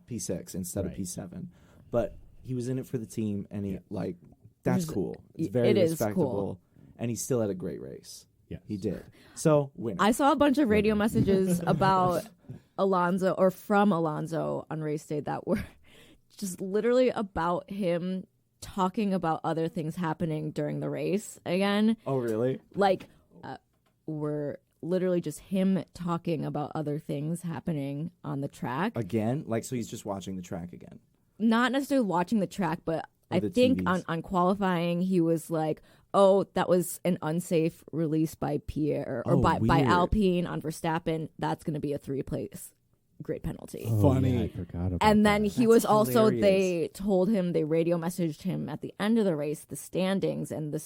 P6 instead of Right. P7, but he was in it for the team, and he like that's cool. It's very it is respectable, cool. and he still had a great race. Yes. He did. So winner. I saw a bunch of radio messages about Alonso or from Alonso on race day that were just literally about him talking about other things happening during the race again. Oh, really? Like, were literally just him talking about other things happening on the track. Again? Like, so he's just watching the track again? Not necessarily watching the track, but Or I the think TVs. on qualifying, he was like, oh, that was an unsafe release by Pierre or Oh, by weird. Alpine on Verstappen. That's going to be a 3-place grid penalty. Oh, Funny. yeah, I forgot about And then that. he That's was also, hilarious. they told him, they radio messaged him at the end of the race, the standings, and the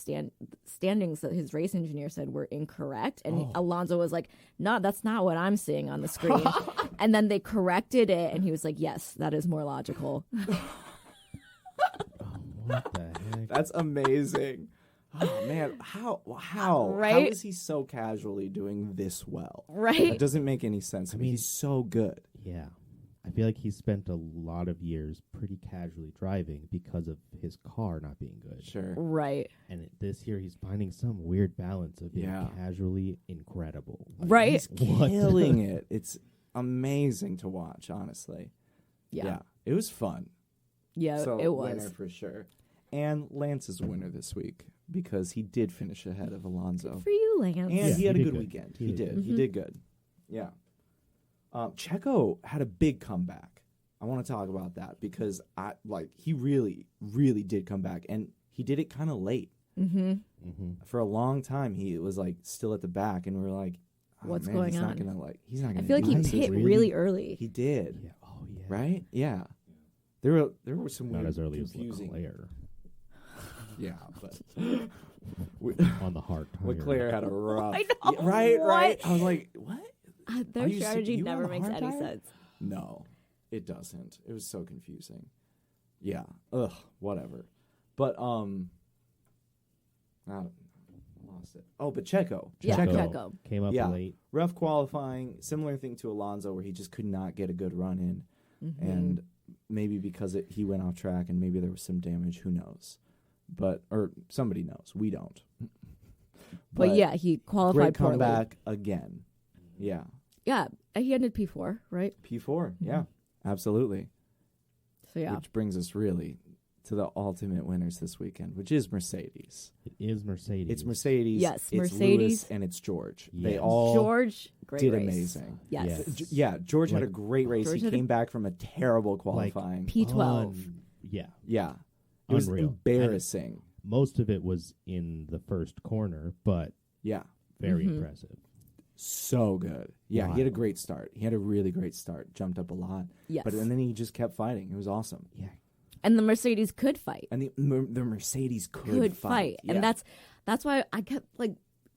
standings that his race engineer said were incorrect. And Alonso was like, no, that's not what I'm seeing on the screen. And then they corrected it, and he was like, yes, that is more logical. What the heck? That's amazing. Oh, man. How? How Right? is he so casually doing this well? Right? That doesn't make any sense. I mean, mean- he's so good. Yeah. I feel like he spent a lot of years pretty casually driving because of his car not being good. Sure. Right. And this year he's finding some weird balance of being Yeah. casually incredible. Right. He's What? killing it. It's amazing to watch, honestly. Yeah. It was fun. Yeah, So it winner was. for sure. And Lance is a winner this week because he did finish ahead of Alonso. For you, Lance. And Yeah, he had a he good did good. weekend. He He did did. good. He did good. Yeah. Checo had a big comeback. I want to talk about that because he really, really did come back, and he did it kind of late. Mm-hmm. Mm-hmm. For a long time, he was like still at the back, and we were like, oh, What's man, going he's on? Not gonna, he's not I gonna. feel like do he this. hit really- really early. He did. Yeah. Oh, yeah. Right? Yeah. There were some Not weird, as early as confusing. Leclerc Yeah, but on the hard tire. Leclerc had a rough. I know, Yeah, right. what? Right. I was like, what? Are Their you strategy you never on a makes hard any tire? sense. No, it doesn't. It was so confusing. Yeah. Ugh. Whatever. But I lost it. Oh, but Checo. Yeah, Checo. Checo. Came up Yeah. late. Rough qualifying. Similar thing to Alonso, where he just could not get a good run in, Mm-hmm. and maybe because he went off track, and maybe there was some damage. Who knows? Or somebody knows. We don't. But yeah, he qualified great poorly. comeback again. Yeah. Yeah, he ended P4, right? P4. Yeah. Absolutely. So yeah, Which brings us really to the ultimate winners this weekend, which is Mercedes. It is Mercedes. It's Mercedes. Yes, it's Mercedes. Lewis, and it's George. They Yes. all George, great did race. amazing. Yes. Yes. Yeah, George had a Like, great race. George He had a- came back from a terrible qualifying. P12. Yeah. Yeah. It was Unreal. embarrassing. Most of it was in the first corner, but Yeah. very Mhm. impressive. So good. Yeah, he had a Wild. great start. He had a really great start. Jumped up a lot. Yes. And then he just kept fighting. It was awesome. Yeah. And the Mercedes could fight. And the Mercedes could fight. Yeah. And that's why I kept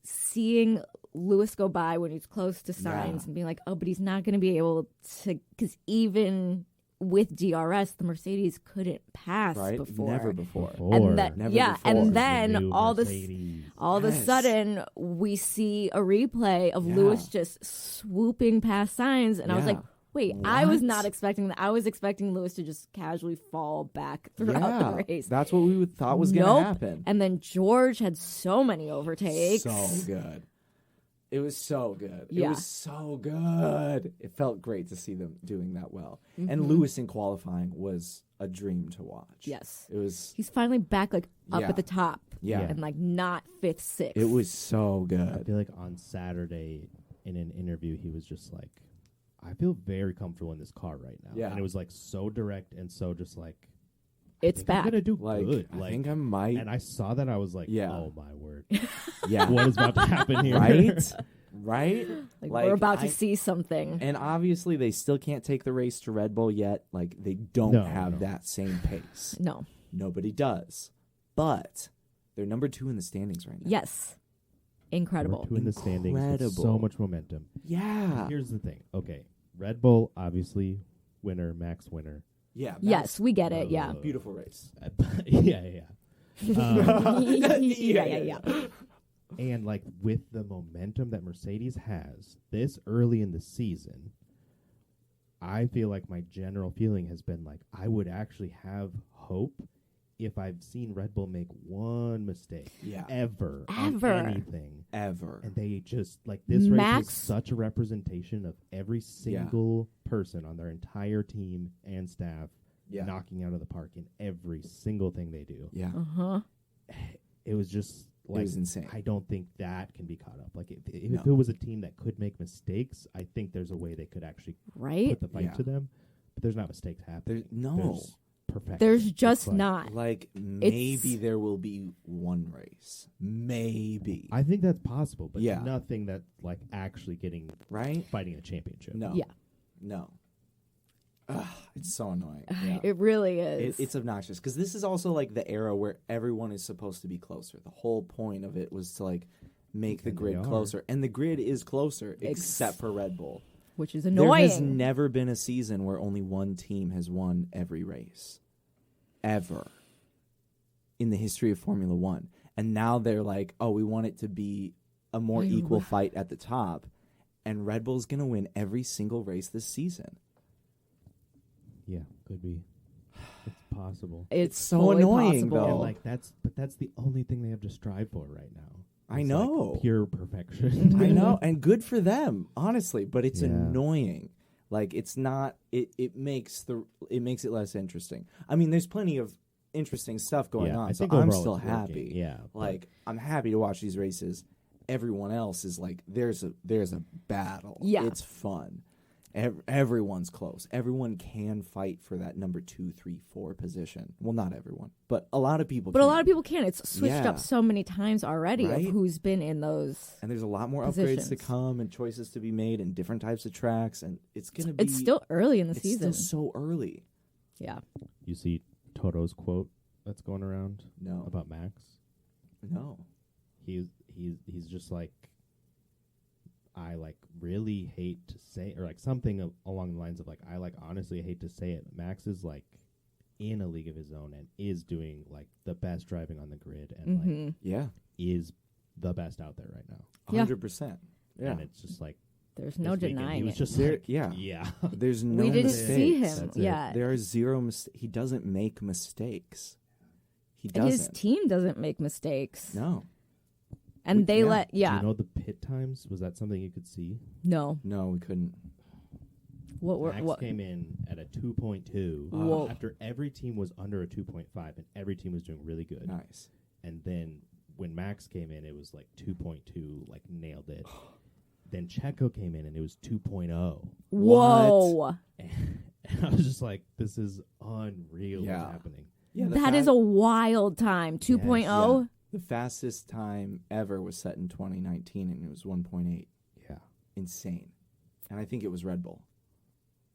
seeing Lewis go by when he's close to Sainz Yeah. and being like, oh, but he's not going to be able to, because even with DRS, the Mercedes couldn't pass right? before. Never before. And then, Never yeah, before. and The then new all of a Yes. sudden we see a replay of Yeah. Lewis just swooping past Sainz, and I was Yeah. like, wait, I was What? not expecting that. I was expecting Lewis to just casually fall back throughout the race. That's what we thought was going to Nope. happen. And then George had so many overtakes. So good. It was so good. It Yeah. was so good. It felt great to see them doing that well. Mm-hmm. And Lewis in qualifying was a dream to watch. Yes. It was He's finally back up Yeah. at the top. Yeah. And not fifth, sixth. it was so I good. feel like on Saturday in an interview, he was just like, I feel very comfortable in this car right now. Yeah. And it was so direct and so just It's I'm back. going to do Like good. I think I might And I saw that. I was like, Yeah. oh, my word. yeah. What is about to happen here? Right? Right? We're about to see something. And obviously they still can't take the race to Red Bull yet. They don't No, have no. that same pace. No. Nobody does. But they're number 2 in the standings right now. Yes. Incredible. Number 2 in the standings with Incredible. so much momentum. Yeah. Here's the thing. Okay. Red Bull, obviously, winner, Max winner. Yeah. Yes, we get it. Yeah. Beautiful race. Yeah. Yeah. And with the momentum that Mercedes has this early in the season, I feel like my general feeling has been like I would actually have hope if I've seen Red Bull make one mistake ever on anything. Ever. And they just, like, this race was such a representation of every single person on their entire team and staff knocking out of the park in every single thing they do. Yeah. It was just, like, it was insane. I don't think that can be caught up. Like, if it was a team that could make mistakes, I think there's a way they could actually put the fight to them. But there's not mistakes happening. There's perfection. There's just not. Like, maybe there will be one race. Maybe. I think that's possible, but nothing that's, like, actually getting fighting a championship. No. No. Ugh, it's so annoying. It really is. It's obnoxious because this is also like the era where everyone is supposed to be closer. The whole point of it was to like make the grid closer, and the grid is closer except for Red Bull, which is annoying. There has never been a season where only one team has won every race, ever, in the history of Formula One. And now they're like, oh, we want it to be a more equal fight at the top, and Red Bull's gonna win every single race this season. Yeah, could be. It's possible. It's so annoying, possible. though. And like that's the only thing they have to strive for right now. I know. Like pure perfection. I know, and good for them, honestly. But it's annoying. Like it's not. It makes it less interesting. I mean, there's plenty of interesting stuff going on, so I'm still happy. Yeah, like I'm happy to watch these races. Everyone else is like, there's a battle. Yeah, it's fun. Everyone's close. Everyone can fight for that number 2, 3, 4 position. Well, not everyone, but a lot of people. But a lot of people can. It's switched up so many times already of who's been in those. And there's a lot more positions. Upgrades to come and choices to be made and different types of tracks. And it's gonna be. It's still early in the season. It's still so early. Yeah. You see Toto's quote that's going around? No. About Max? No. He's just like, I like really hate to say, or like something along the lines of like, I like honestly hate to say it. Max is like in a league of his own and is doing like the best driving on the grid and like is the best out there right now. 100%. Yeah. And it's just like, there's no denying he was it. just there, like, yeah. There's no we didn't mistakes. see him. Yeah. There are zero mistakes. He doesn't make mistakes. He and doesn't. his team doesn't make mistakes. No. And they let, Do you know the pit times? Was that something you could see? No, we couldn't. Max came in at a 2.2 after every team was under a 2.5, and every team was doing really good. Nice. And then when Max came in, it was like 2.2, like nailed it. Then Checo came in, and it was 2.0. Whoa. And I was just like, this is unreal what's happening. Yeah, that is a wild time. 2.0. Yeah. The fastest time ever was set in 2019, and it was 1.8. Yeah. Insane. And I think it was Red Bull.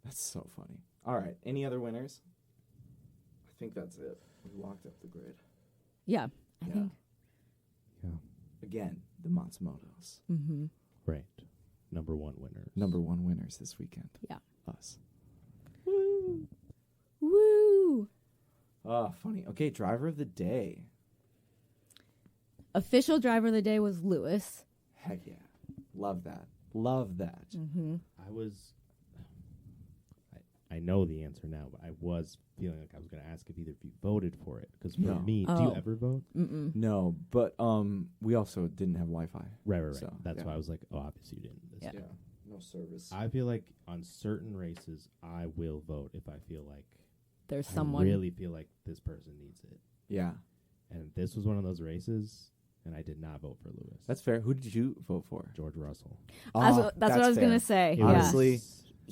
That's so funny. All right. Any other winners? I think that's it. We walked up the grid. Yeah, I think. Yeah. Again, the Matsumotos. Mm-hmm. Right. Number one winners. Number one winners this weekend. Yeah. Us. Woo. Woo. Oh, funny. Okay, driver of the day. Official driver of the day was Lewis. Heck yeah. Love that. Love that. Mm-hmm. I know the answer now, but I was feeling like I was going to ask if either of you voted for it. Because for me, do you ever vote? Mm-mm. No, but we also didn't have Wi-Fi. Right. So, That's why I was like, oh, obviously you didn't. Yeah. No service. I feel like on certain races, I will vote if I feel like there's I someone. really feel like this person needs it. Yeah. And this was one of those races, and I did not vote for Lewis. That's fair. Who did you vote for? George Russell. That's what I was going to say. Honestly.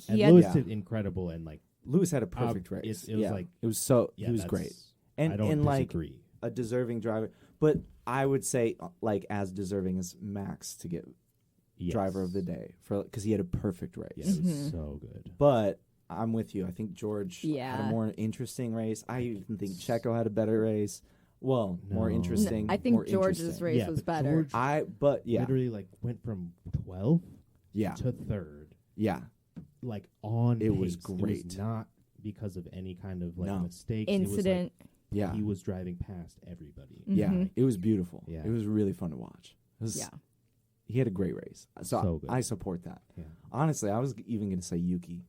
And Lewis did incredible, and like Lewis had a perfect race. It was like it was so he was great, and I don't disagree. Like a deserving driver. But I would say like as deserving as Max to get driver of the day because he had a perfect race. Yeah, it was so good. But I'm with you. I think George had a more interesting race. I even think Checo had a better race. Well, more interesting. I think George's race was better. George literally like went from 12th to 3rd. Yeah. Like on it pace. Was great. It was not because of any kind of like mistakes. Incident. It was like, he was driving past everybody. Mm-hmm. Yeah, it was beautiful. Yeah. It was really fun to watch. He had a great race. So good. I support that. Yeah. Honestly, I was even going to say Yuki.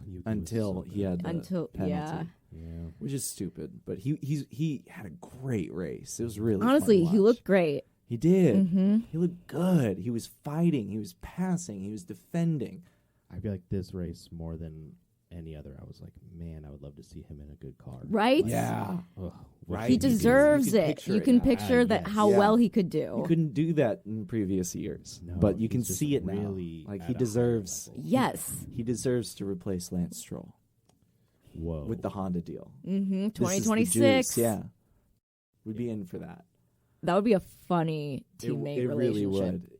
Yuki was until so he good. had the penalty. Yeah. Yeah. Which is stupid, but he had a great race. It was really Honestly, fun to he watch. looked great. He did. Mm-hmm. He looked good. He was fighting. He was passing. He was defending. I feel like this race more than any other, I was like, man, I would love to see him in a good car. Right? Yeah, Ugh, Right. He You can- deserves you can it. picture You it can now. picture that Yes. how Yeah. well he could you do. couldn't do that in previous years, No, but you he's can just see it now. really Like at he a higher deserves. level. Yes. He deserves to replace Lance Stroll Whoa. with the Honda deal. Mm-hmm. This is the 2026. juice, yeah, we'd be in for that. That would be a funny It teammate really relationship. would.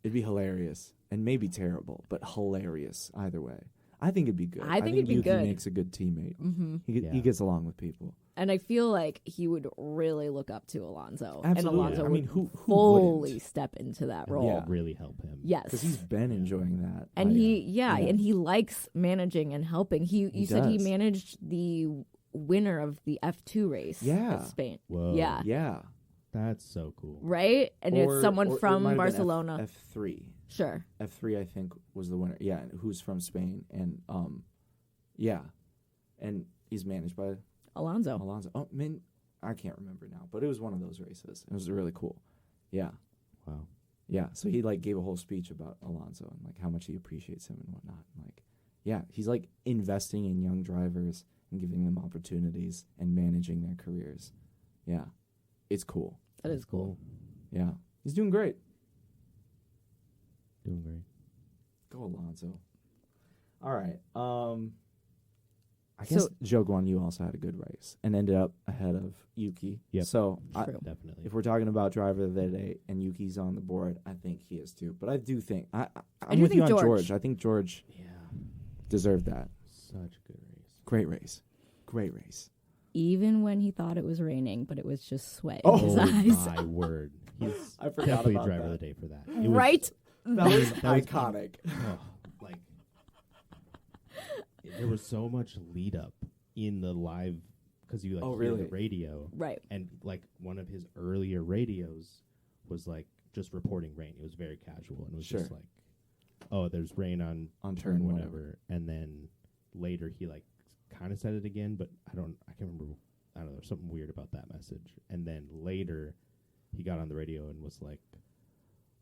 It'd be hilarious and maybe terrible, but hilarious either way. I think it'd be good. I think it'd be Yuki good. makes a good teammate. Mm-hmm. He Yeah. gets along with people. And I feel like he would really look up to Alonso. Absolutely. And Alonso I mean, would who fully wouldn't? step into that And role. that would really help him. Yes. Because he's been enjoying that. And Like, and he likes managing and helping. You said he does. managed the winner of the F2 race Yeah. at Spain. Whoa. Yeah. yeah. That's so cool. Right? And Or- it's someone or it from might have been Barcelona. F3. Sure. F3, I think, was the winner. Yeah, who's from Spain. And, yeah. And he's managed by Alonso. Alonso. Oh, man, I can't remember now. But it was one of those races. It was really cool. Yeah. Wow. Yeah, so he like gave a whole speech about Alonso and like how much he appreciates him and whatnot. Like, yeah, he's like investing in young drivers and giving them opportunities and managing their careers. Yeah, it's cool. That is cool. Yeah, he's doing great. Doing great. Go Alonso. All right. I guess So- Zhou Guanyu also had a good race and ended up ahead of Yuki. Yep. So True. Definitely. if we're talking about driver of the day and Yuki's on the board, I think he is too. But I do think I I'm do with you think on George. George. I think George Yeah. deserved that. Such a good race. Great race. Great race. Even when he thought it was raining, but it was just sweat Oh, in his eyes. my word. He's I forgot definitely about driver that. of the day for that. It was- Right? That was that was- iconic. Oh, like there was so much lead up in the live because you like Oh, hear really? the radio Right. and like one of his earlier radios was like just reporting rain. It was very casual and it was Sure. just like, oh, there's rain on On turn turn whatever. And then later he like kind of said it again, but I can't remember. I don't know. There's something weird about that message. And then later he got on the radio and was like,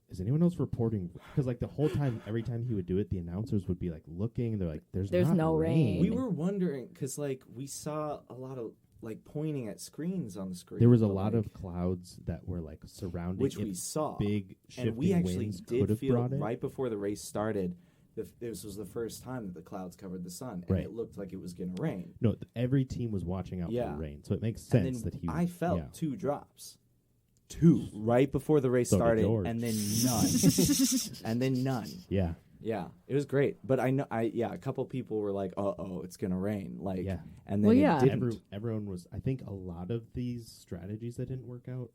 is anyone else reporting? Because like the whole time, every time he would do it, the announcers would be like looking. They're like, "There's There's not no rain." We were wondering because like we saw a lot of like pointing at screens on the screen. There was a but, lot like, of clouds that were like surrounding, which if we saw. big shifting And we actually winds could did have feel brought it. right before the race started. This was the first time that the clouds covered the sun, and Right. it looked like it was going to rain. No, every team was watching out Yeah. for rain, so it makes And sense then that he. I felt yeah. 2 drops. 2 right before the race So did started, George. and then none, and then none. Yeah, Yeah, it was great. But I know, a couple people were like, "Oh, it's gonna rain!" Like, Yeah. and then Well, yeah. it didn't. everyone was. I think a lot of these strategies that didn't work out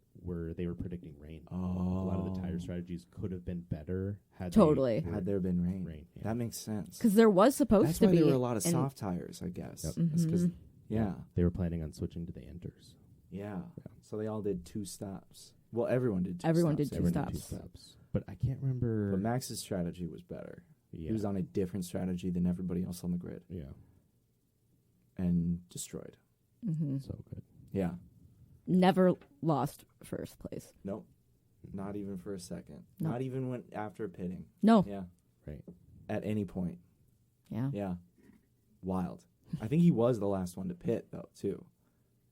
they were predicting rain. A lot of the tire strategies could have been better had Totally. they Had there been rain, yeah. that makes sense. Because there was supposed That's to why be. there were a lot of and- soft tires, I guess. Yep. It's 'cause- Mhm. yeah, They were planning on switching to the Enters. yeah. So they all did 2 stops. Well, everyone did 2 Everyone stops. did 2 Everyone did 2 stops. stops. But I can't remember. But Max's strategy was better. yeah. He was on a different strategy than everybody else on the grid yeah. and destroyed. Mhm. So good. Yeah. Never lost first place. Nope. Not even for a second. No. Not even when after pitting. No. Yeah. Right. At any point. Yeah. Yeah. Wild. I think he was the last one to pit, though, too.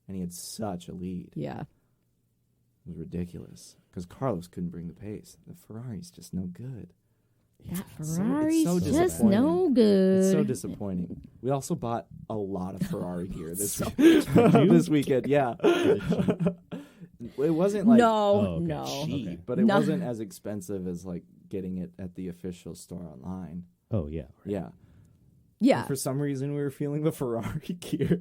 And he had such a lead. Yeah. It was ridiculous. Because Carlos couldn't bring the pace. The Ferrari's just no good. That It's Ferrari's so just disappointing. no good. It's so disappointing. We also bought a lot of Ferrari gear this So- this weekend. Yeah. It wasn't like no, Oh, okay. no. cheap, Okay. but it No. wasn't as expensive as like getting it at the official store online. Oh yeah. Right. Yeah. Yeah. And for some reason, we were feeling the Ferrari gear.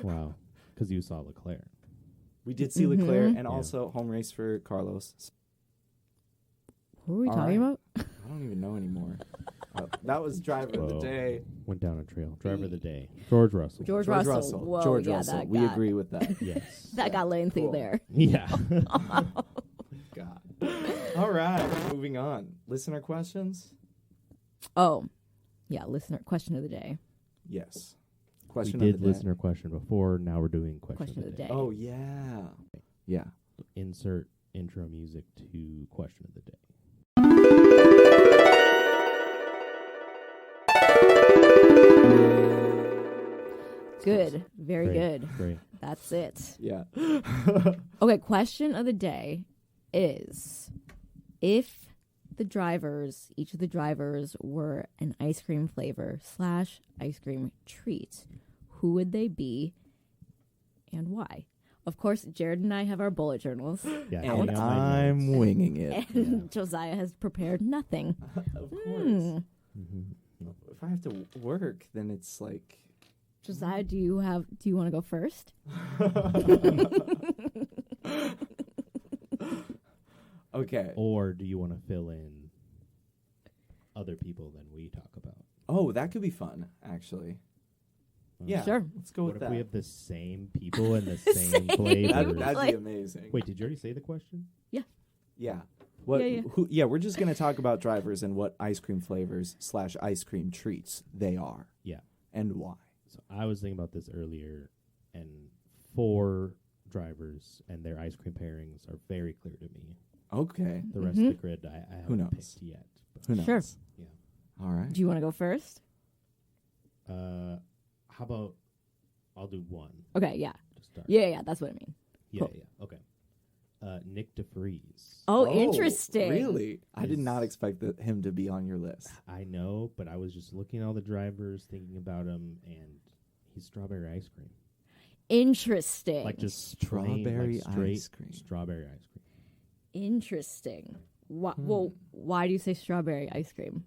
Wow. Because you saw Leclerc. We did see Mhm. Leclerc and Yeah. also home race for Carlos. What were we All talking right. about? I don't even know anymore. That was driver of the Whoa. day. Went down a trail. Driver of the day. George Russell. George Russell. Whoa, George yeah, Russell. that We got, agree with that. Yes. that got lengthy Cool. there. Yeah. God. All right, moving on. Listener questions. Oh, yeah. Listener question of the day. Yes. We Question did of the day. listener question before. Now we're doing question of the day. Oh, yeah. Yeah. Insert intro music to question of the day. Good. Very Great, good. Great. That's it. Yeah. Okay, question of the day is if each of the drivers were an ice cream flavor / ice cream treat, who would they be and why? Of course, Jared and I have our bullet journals, Yeah, And hang out my I'm notes. winging it. and Josiah has prepared nothing. Of course. If I have to work, then it's like... Josiah, do you want to go first? Okay. Or do you want to fill in other people than we talk about? Oh, that could be fun, actually. Yeah. Sure. Let's go What with if that. we have the same people and the same flavors? That'd Like- be amazing. Wait, did you already say the question? Yeah. What? Yeah, Yeah. We're just gonna talk about drivers and what ice cream flavors / ice cream treats they are. Yeah. And why. So I was thinking about this earlier, and 4 drivers and their ice cream pairings are very clear to me. Okay. The rest of the grid, I haven't knows? picked yet. But Who knows? Sure. yeah. All right. Do you want to go first? How about I'll do one Okay, yeah. to start. Yeah, that's what I mean. Yeah, cool. yeah. Okay. Nick DeFries. Oh, interesting. Really? I did Is- not expect him to be on your list. I know, but I was just looking at all the drivers, thinking about him, and he's strawberry ice cream. Interesting. Like just Strawberry straight ice cream. strawberry ice cream. Interesting. Well, why do you say strawberry ice cream?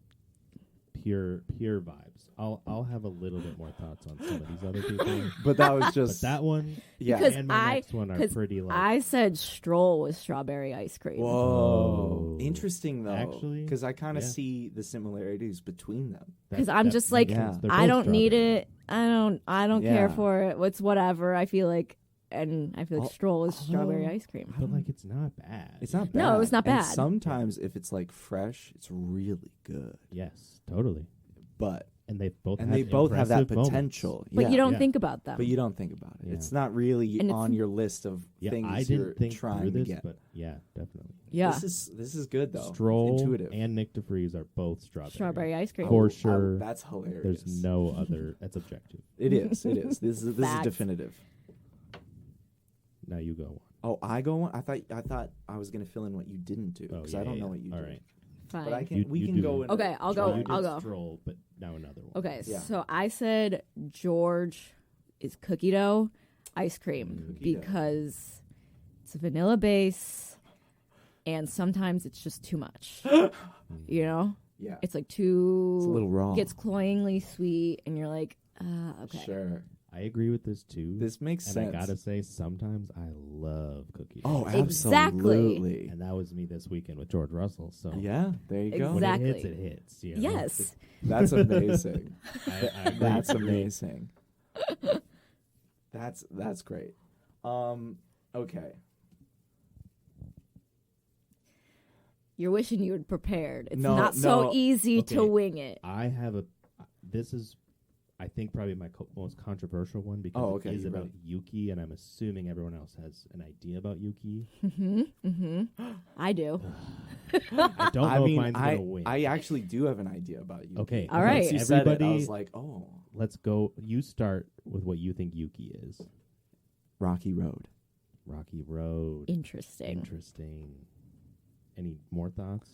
Pure vibes. I'll have a little bit more thoughts on some of these other people. But that was But just that one yeah. Because and my next one are 'cause pretty like I said Stroll was strawberry ice cream. Whoa. Oh. Interesting though. Actually, because I kind of yeah. see the similarities between them. Because I'm just like, makes sense. They're I both don't need strawberry. it. I don't Yeah. care for it. It's whatever. I feel like Oh, Stroll is strawberry oh. ice cream. But like it's not bad. It's not bad. No, it's not And bad. sometimes if it's like fresh, it's really good. Yes, totally. But And they both and had they both have that impressive moments. potential. But yeah. you don't Yeah. think about them. But you don't think about it. Yeah. It's not really And it's- on your list of Yeah, things I you're didn't think trying through to this, get. but yeah, definitely. yeah. This is good though. Stroll Intuitive. and Nick DeFries are both strawberry. Strawberry ice cream. For sure. That's hilarious. There's no other. That's objective. It is. It is. This is Facts. definitive. Now you go on. Oh, I go on. I thought I was gonna fill in what you didn't do Oh, because yeah, I don't yeah, know yeah. what you All did. right. Fine. But I can. You- we you can do go. it. in Okay, I'll go. You I'll did go. Stroll, but now another one. Okay, Yeah. so I said George is cookie dough ice cream Cookie dough. because it's a vanilla base, and sometimes it's just too much. You know, Yeah. it's like too. It's a little raw. Gets cloyingly sweet, and you're like, okay. Sure. I agree with this too. This makes and sense. I gotta say, sometimes I love cookies. Oh, Exactly. absolutely. And that was me this weekend with George Russell. So Yeah. There you go. when Exactly. it hits. You know? Yes. That's amazing. I agree. That's amazing. That's great. Okay. You're wishing you had prepared. It's No, not so no. easy to Okay. wing it. I have a. This is, I think, probably my most controversial one because Oh, okay, it is you about ready? Yuki, and I'm assuming everyone else has an idea about Yuki. I do. I don't know if mine's gonna win. I actually do have an idea about you. Okay. All right. Once you said it, I Everybody, was like, oh, let's go. You start with what you think Yuki is. Rocky Road. Rocky Road. Interesting. Interesting. Any more thoughts?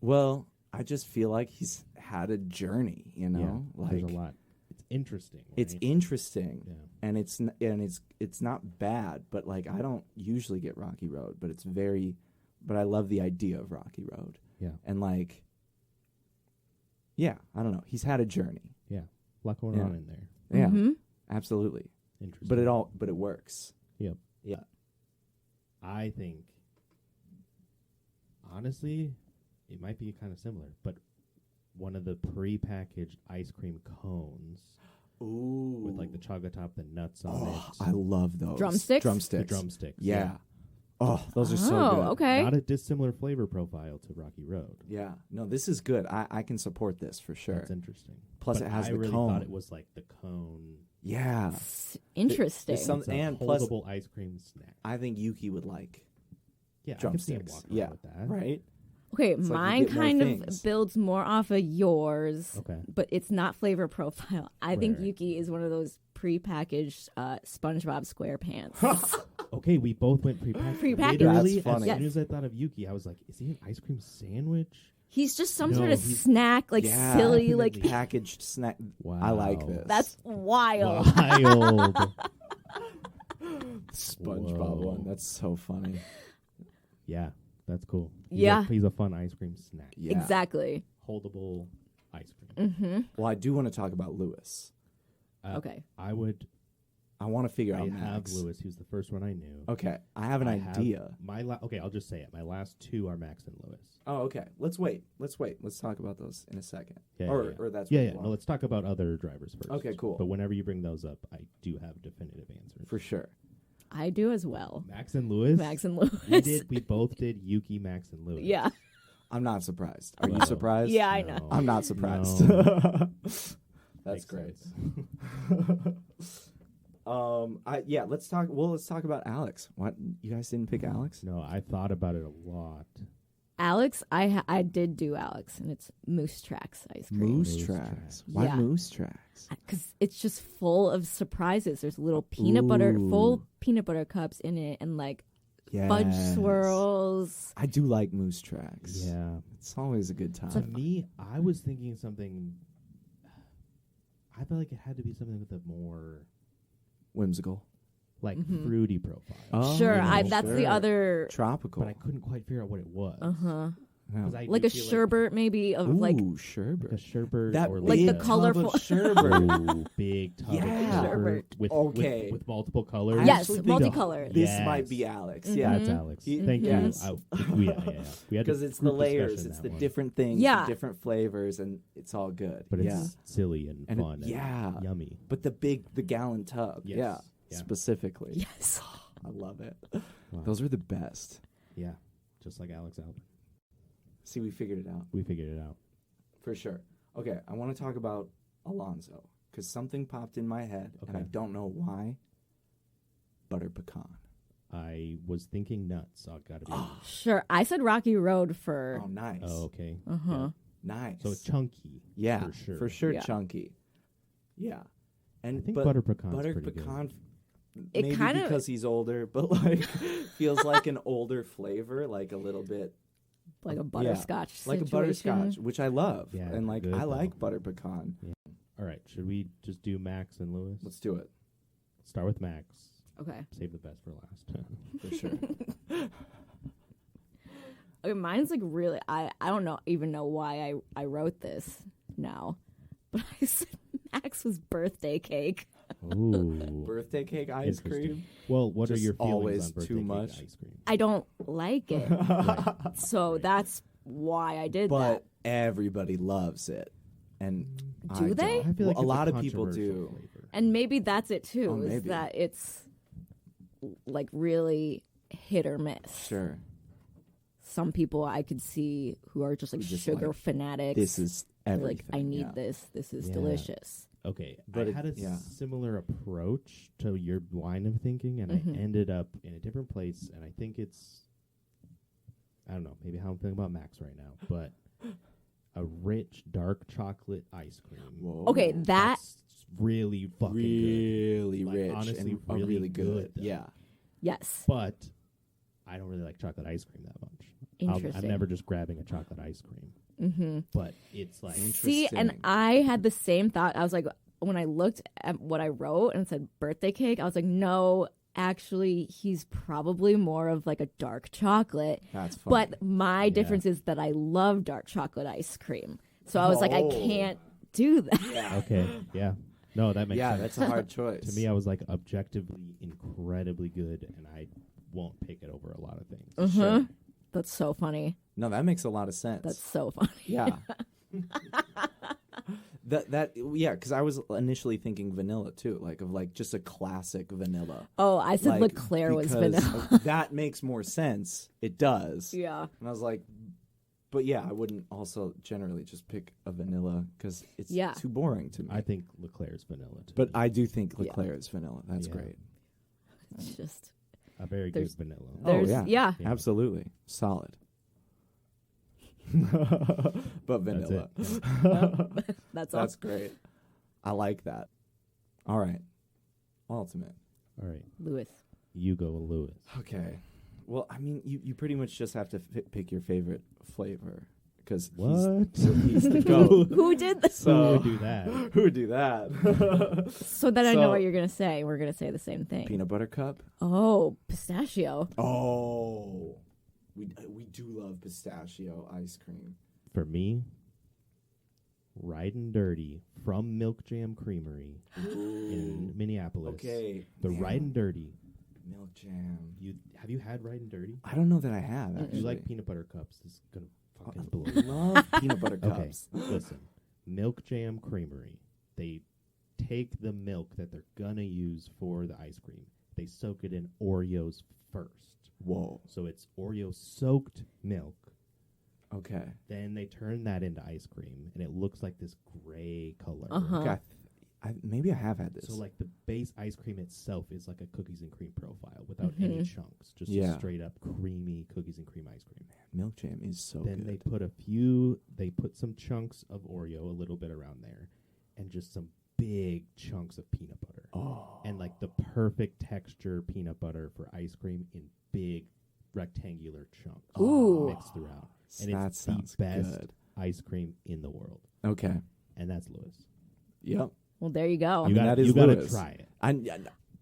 Well, I just feel like he's had a journey, you know? yeah, Like there's a lot. It's interesting. it's right? interesting. Yeah. And it's not bad, but like I don't usually get Rocky Road, but I love the idea of Rocky Road. Yeah. And like yeah, I don't know. He's had a journey. Yeah. A lot going Yeah. on in there. Yeah. Mhm. Absolutely. Interesting. But it works. Yep. Yeah. I think, honestly, it might be kind of similar, but one of the pre-packaged ice cream cones Ooh. with like the chocolate top, the nuts on Oh, it, I love those. Drumsticks? the Drumsticks. drumsticks. Yeah. Oh, those are so good. Okay. Not a dissimilar flavor profile to Rocky Road. Yeah. No, this is good. I can support this for sure. That's interesting. Plus, But it has I the really cone. thought it was like the cone. Yeah. Interesting. There's some- It's a and plus, holdable ice cream snack. I think Yuki would like Yeah, I could see him drumsticks. walking Yeah. around with that. Right? Okay, It's like you mine get more kind things. of builds more off of yours, Okay. but it's not flavor profile. I think Right. Yuki is one of those prepackaged SpongeBob SquarePants. Okay, we both went prepackaged. Prepackaged. Literally, That's funny. as soon as I thought of Yuki, I was like, is he an ice cream sandwich? He's just some No, sort of he's- snack, like Yeah. silly, like Definitely. Packaged snack. Wow. I like this. that's wild. Wild. SpongeBob Whoa. one. That's so funny. Yeah, that's cool. Yeah. He's a fun ice cream snack. Yeah. Exactly. Holdable ice cream. Well, I do want to talk about Lewis. Okay. I would. I want to figure I out have Max. Lewis. He was the first one I knew. Okay. I have an I have idea. okay, I'll just say it. My last two are Max and Lewis. Oh, okay. Let's wait. Let's talk about those in a second. Yeah, or yeah. or that's Yeah, what yeah. you No, want. let's talk about other drivers first. Okay, cool. But whenever you bring those up, I do have definitive answers. For sure. I do as well. Max and Lewis. Max and Lewis. We both did Yuki, Max, and Lewis. Yeah. I'm not surprised. Are you Whoa. surprised? Yeah, I know. No. I'm not surprised. No. That's Makes great. sense. Let's talk. Well, let's talk about Alex. What, you guys didn't pick Alex? No, I thought about it a lot. Alex, I did do Alex, and it's Moose Tracks ice cream. Moose Moose tracks. tracks. Why Yeah. moose tracks? Because it's just full of surprises. There's little peanut butter, Ooh. full peanut butter cups in it, and like fudge Yes. swirls. I do like moose tracks. Yeah. It's always a good To time. me, I was thinking something. I felt like it had to be something with a more Whimsical. like Mhm. fruity profile. Oh, Sure, yeah, that's the sure. other. Tropical. But I couldn't quite figure out what it was. Uh-huh. Yeah. 'Cause I Like do a feel sherbet, maybe, of like. Ooh, like a sherbet. sherbet That or Like the big a- colorful- tub of sherbet. Ooh, big tub Yeah. of sherbet with, Okay. with multiple colors. I Yes, actually think multicolored. This Yes. might be Alex. Mhm. Yeah. That's Alex. He- Thank yes. you. We had to Because it's the group layers, discussion it's that the one. different things, Yeah. the different flavors, and it's all good. But it's yeah. silly and, And it- fun yeah. and yummy. But the gallon tub. Yes. Yeah. Yeah. Specifically. Yes. I love it. Wow. Those are the best. Yeah, just like Alex Albert. See, we figured it out. We figured it out. For sure. Okay, I want to talk about Alonso because something popped in my head, and I Okay. don't know why. Butter pecan. I was thinking nuts, so I gotta be. Sure. I said Rocky Road for. Oh, nice. Oh, okay. Uh huh. Nice. So chunky. yeah, for sure. Yeah. chunky. Yeah. And I think but butter pecan's butter pretty pecan It maybe kinda- because he's older, but like feels like an older flavor, like a little bit Like a butterscotch like a situation. butterscotch, which I love. Yeah, and like good, I like though. butter pecan. good. All right, should we just do Max and Lewis? Let's do it. Start with Max. Okay. Save the best for last. For sure. Okay, mine's like really. I don't even know why I wrote this now, but I said Max was birthday cake. Ooh. Birthday cake ice Interesting. cream. Well, what are Just your feelings always on birthday too cake much. ice cream? I don't like it, Right. so Right. that's why I did But everybody loves it. And Do I they? don't. I feel Well, like a it's lot of people controversial do. flavor. that. And maybe that's it too. Oh, is maybe. that it's like really hit or miss. Sure. Some people I could see who are just like Who just sugar like, fanatics. This is They're everything. like I need yeah. this. This is Yeah. delicious. Okay, But I it- had a yeah. similar approach to your line of thinking, and Mhm. I ended up in a different place. And I think it's, I don't know, maybe how I'm feeling about Max right now, but a rich dark chocolate ice cream. Whoa. Okay, that That's really fucking good. really Like, rich honestly, and really really good. good, though. Yeah. yes. But I don't really like chocolate ice cream that much. I'm Interesting. never just grabbing a chocolate ice cream, Mm-hmm. but it's like See, and Interesting. I had the same thought. I was like, when I looked at what I wrote and it said birthday cake, I was like, no, actually, he's probably more of like a dark chocolate. That's funny. But my difference is that I love dark chocolate ice cream. So I was like, I Oh. can't do that. yeah. okay, yeah, no, that makes Yeah, sense. that's a hard choice. To me, I was like objectively incredibly good, and I won't pick it over a lot of things. Uh-huh. That's so funny. No, that makes a lot of sense. That's so funny. Yeah. Because I was initially thinking vanilla too, like just a classic vanilla. Oh, I said Leclerc was vanilla. That makes more sense. It does. Yeah. And I was like, but yeah, I wouldn't also generally just pick a vanilla because it's too boring to me. I think Leclerc's vanilla too. But I do think Leclerc is vanilla. That's great. It's just a very good vanilla. Oh yeah, absolutely solid. But vanilla. That's great. I like that. All right. Ultimate. All right. Lewis. You go, Lewis. Okay. Well, I mean, you pretty much just have to pick your favorite flavor because he's the goat. Who did this? Who would do that? Who would do that? So that I know what you're gonna say. We're gonna say the same thing. Peanut butter cup. Oh, pistachio. Oh, we do love pistachio ice cream. For me, Ridin' Dirty from Milk Jam Creamery in Minneapolis. Okay. The Ridin' Dirty. Milk Jam. Have you had Ridin' Dirty? I don't know that I have, actually. You like peanut butter cups. This is going to fucking blow I love peanut butter Okay, cups. listen. Milk Jam Creamery. They take the milk that they're going to use for the ice cream. They soak it in Oreos first. Whoa. So it's Oreo-soaked milk. Okay. Then they turn that into ice cream, and it looks like this gray color. Okay. Maybe I have had this. So, like, the base ice cream itself is like a cookies and cream profile without any chunks. Just a straight-up creamy cookies and cream ice cream. Milk Jam is so then good. They put some chunks of Oreo, a little bit around there, and just some big chunks of peanut butter. Oh. And, like, the perfect texture peanut butter for ice cream in big rectangular chunks mixed throughout. And that it's sounds the best good. ice cream in the world. Okay. And that's Lewis. Yep. Well, there you go. You that is got to Lewis. try it.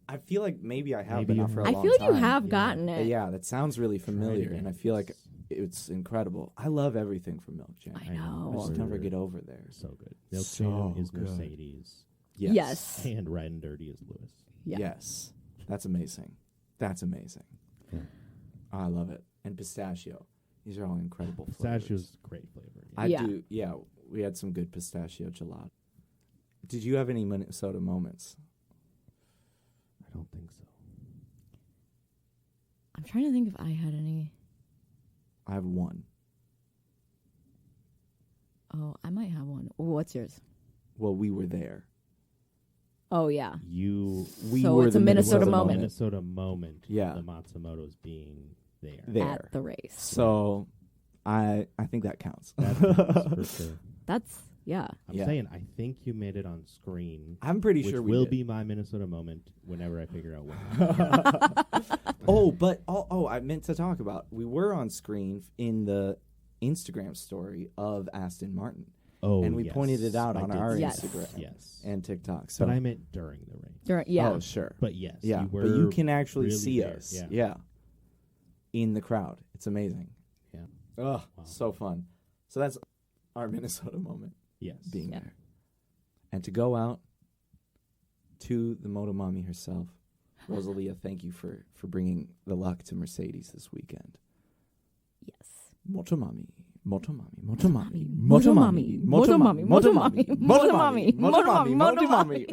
I feel like maybe I have, Maybe but you not for a have. long I feel like time. you have gotten it. Yeah, that sounds really familiar, again. and I feel like it's incredible. I love everything from Milk Jam. I know. I just never get over there. So good. Milk So Jam is good. Mercedes. Yes. And Ridin' Dirty is Lewis. Yeah. Yes. That's amazing. That's amazing. Yeah. I love it. And pistachio. These are all incredible flavors. Pistachio's great flavor. Yeah. We had some good pistachio gelato. Did you have any Minnesota moments? I don't think so. I'm trying to think if I had any. I have one. Oh, I might have one. What's yours? Well, we were there. Oh, yeah. We So were it's the a Minnesota moment. Minnesota moment. Yeah. The Matsumoto's being there. There. At the race. So I think that counts. That counts for sure. That's, yeah. I'm saying I think you made it on screen. I'm pretty which sure we will did. be my Minnesota moment whenever I figure out what. I meant to talk about. We were on screen in the Instagram story of Aston Martin. Oh, and we yes. pointed it out I on did our see Instagram that. Yes. and TikTok. So But I meant during the race. Yeah. Oh, sure. But yes. Yeah, You were but you can actually really see there. us. Yeah. In the crowd. It's amazing. Yeah. Oh, Wow. so fun. So that's our Minnesota moment, Yes. being there. And to go out to the Moto Mommy herself, Rosalia, thank you for bringing the luck to Mercedes this weekend. Yes. Moto Mommy. Moto Mommy, Moto Mommy, Moto Mommy, Moto Mommy, Moto Mommy, Moto Mommy, Moto Mommy, Moto Mommy.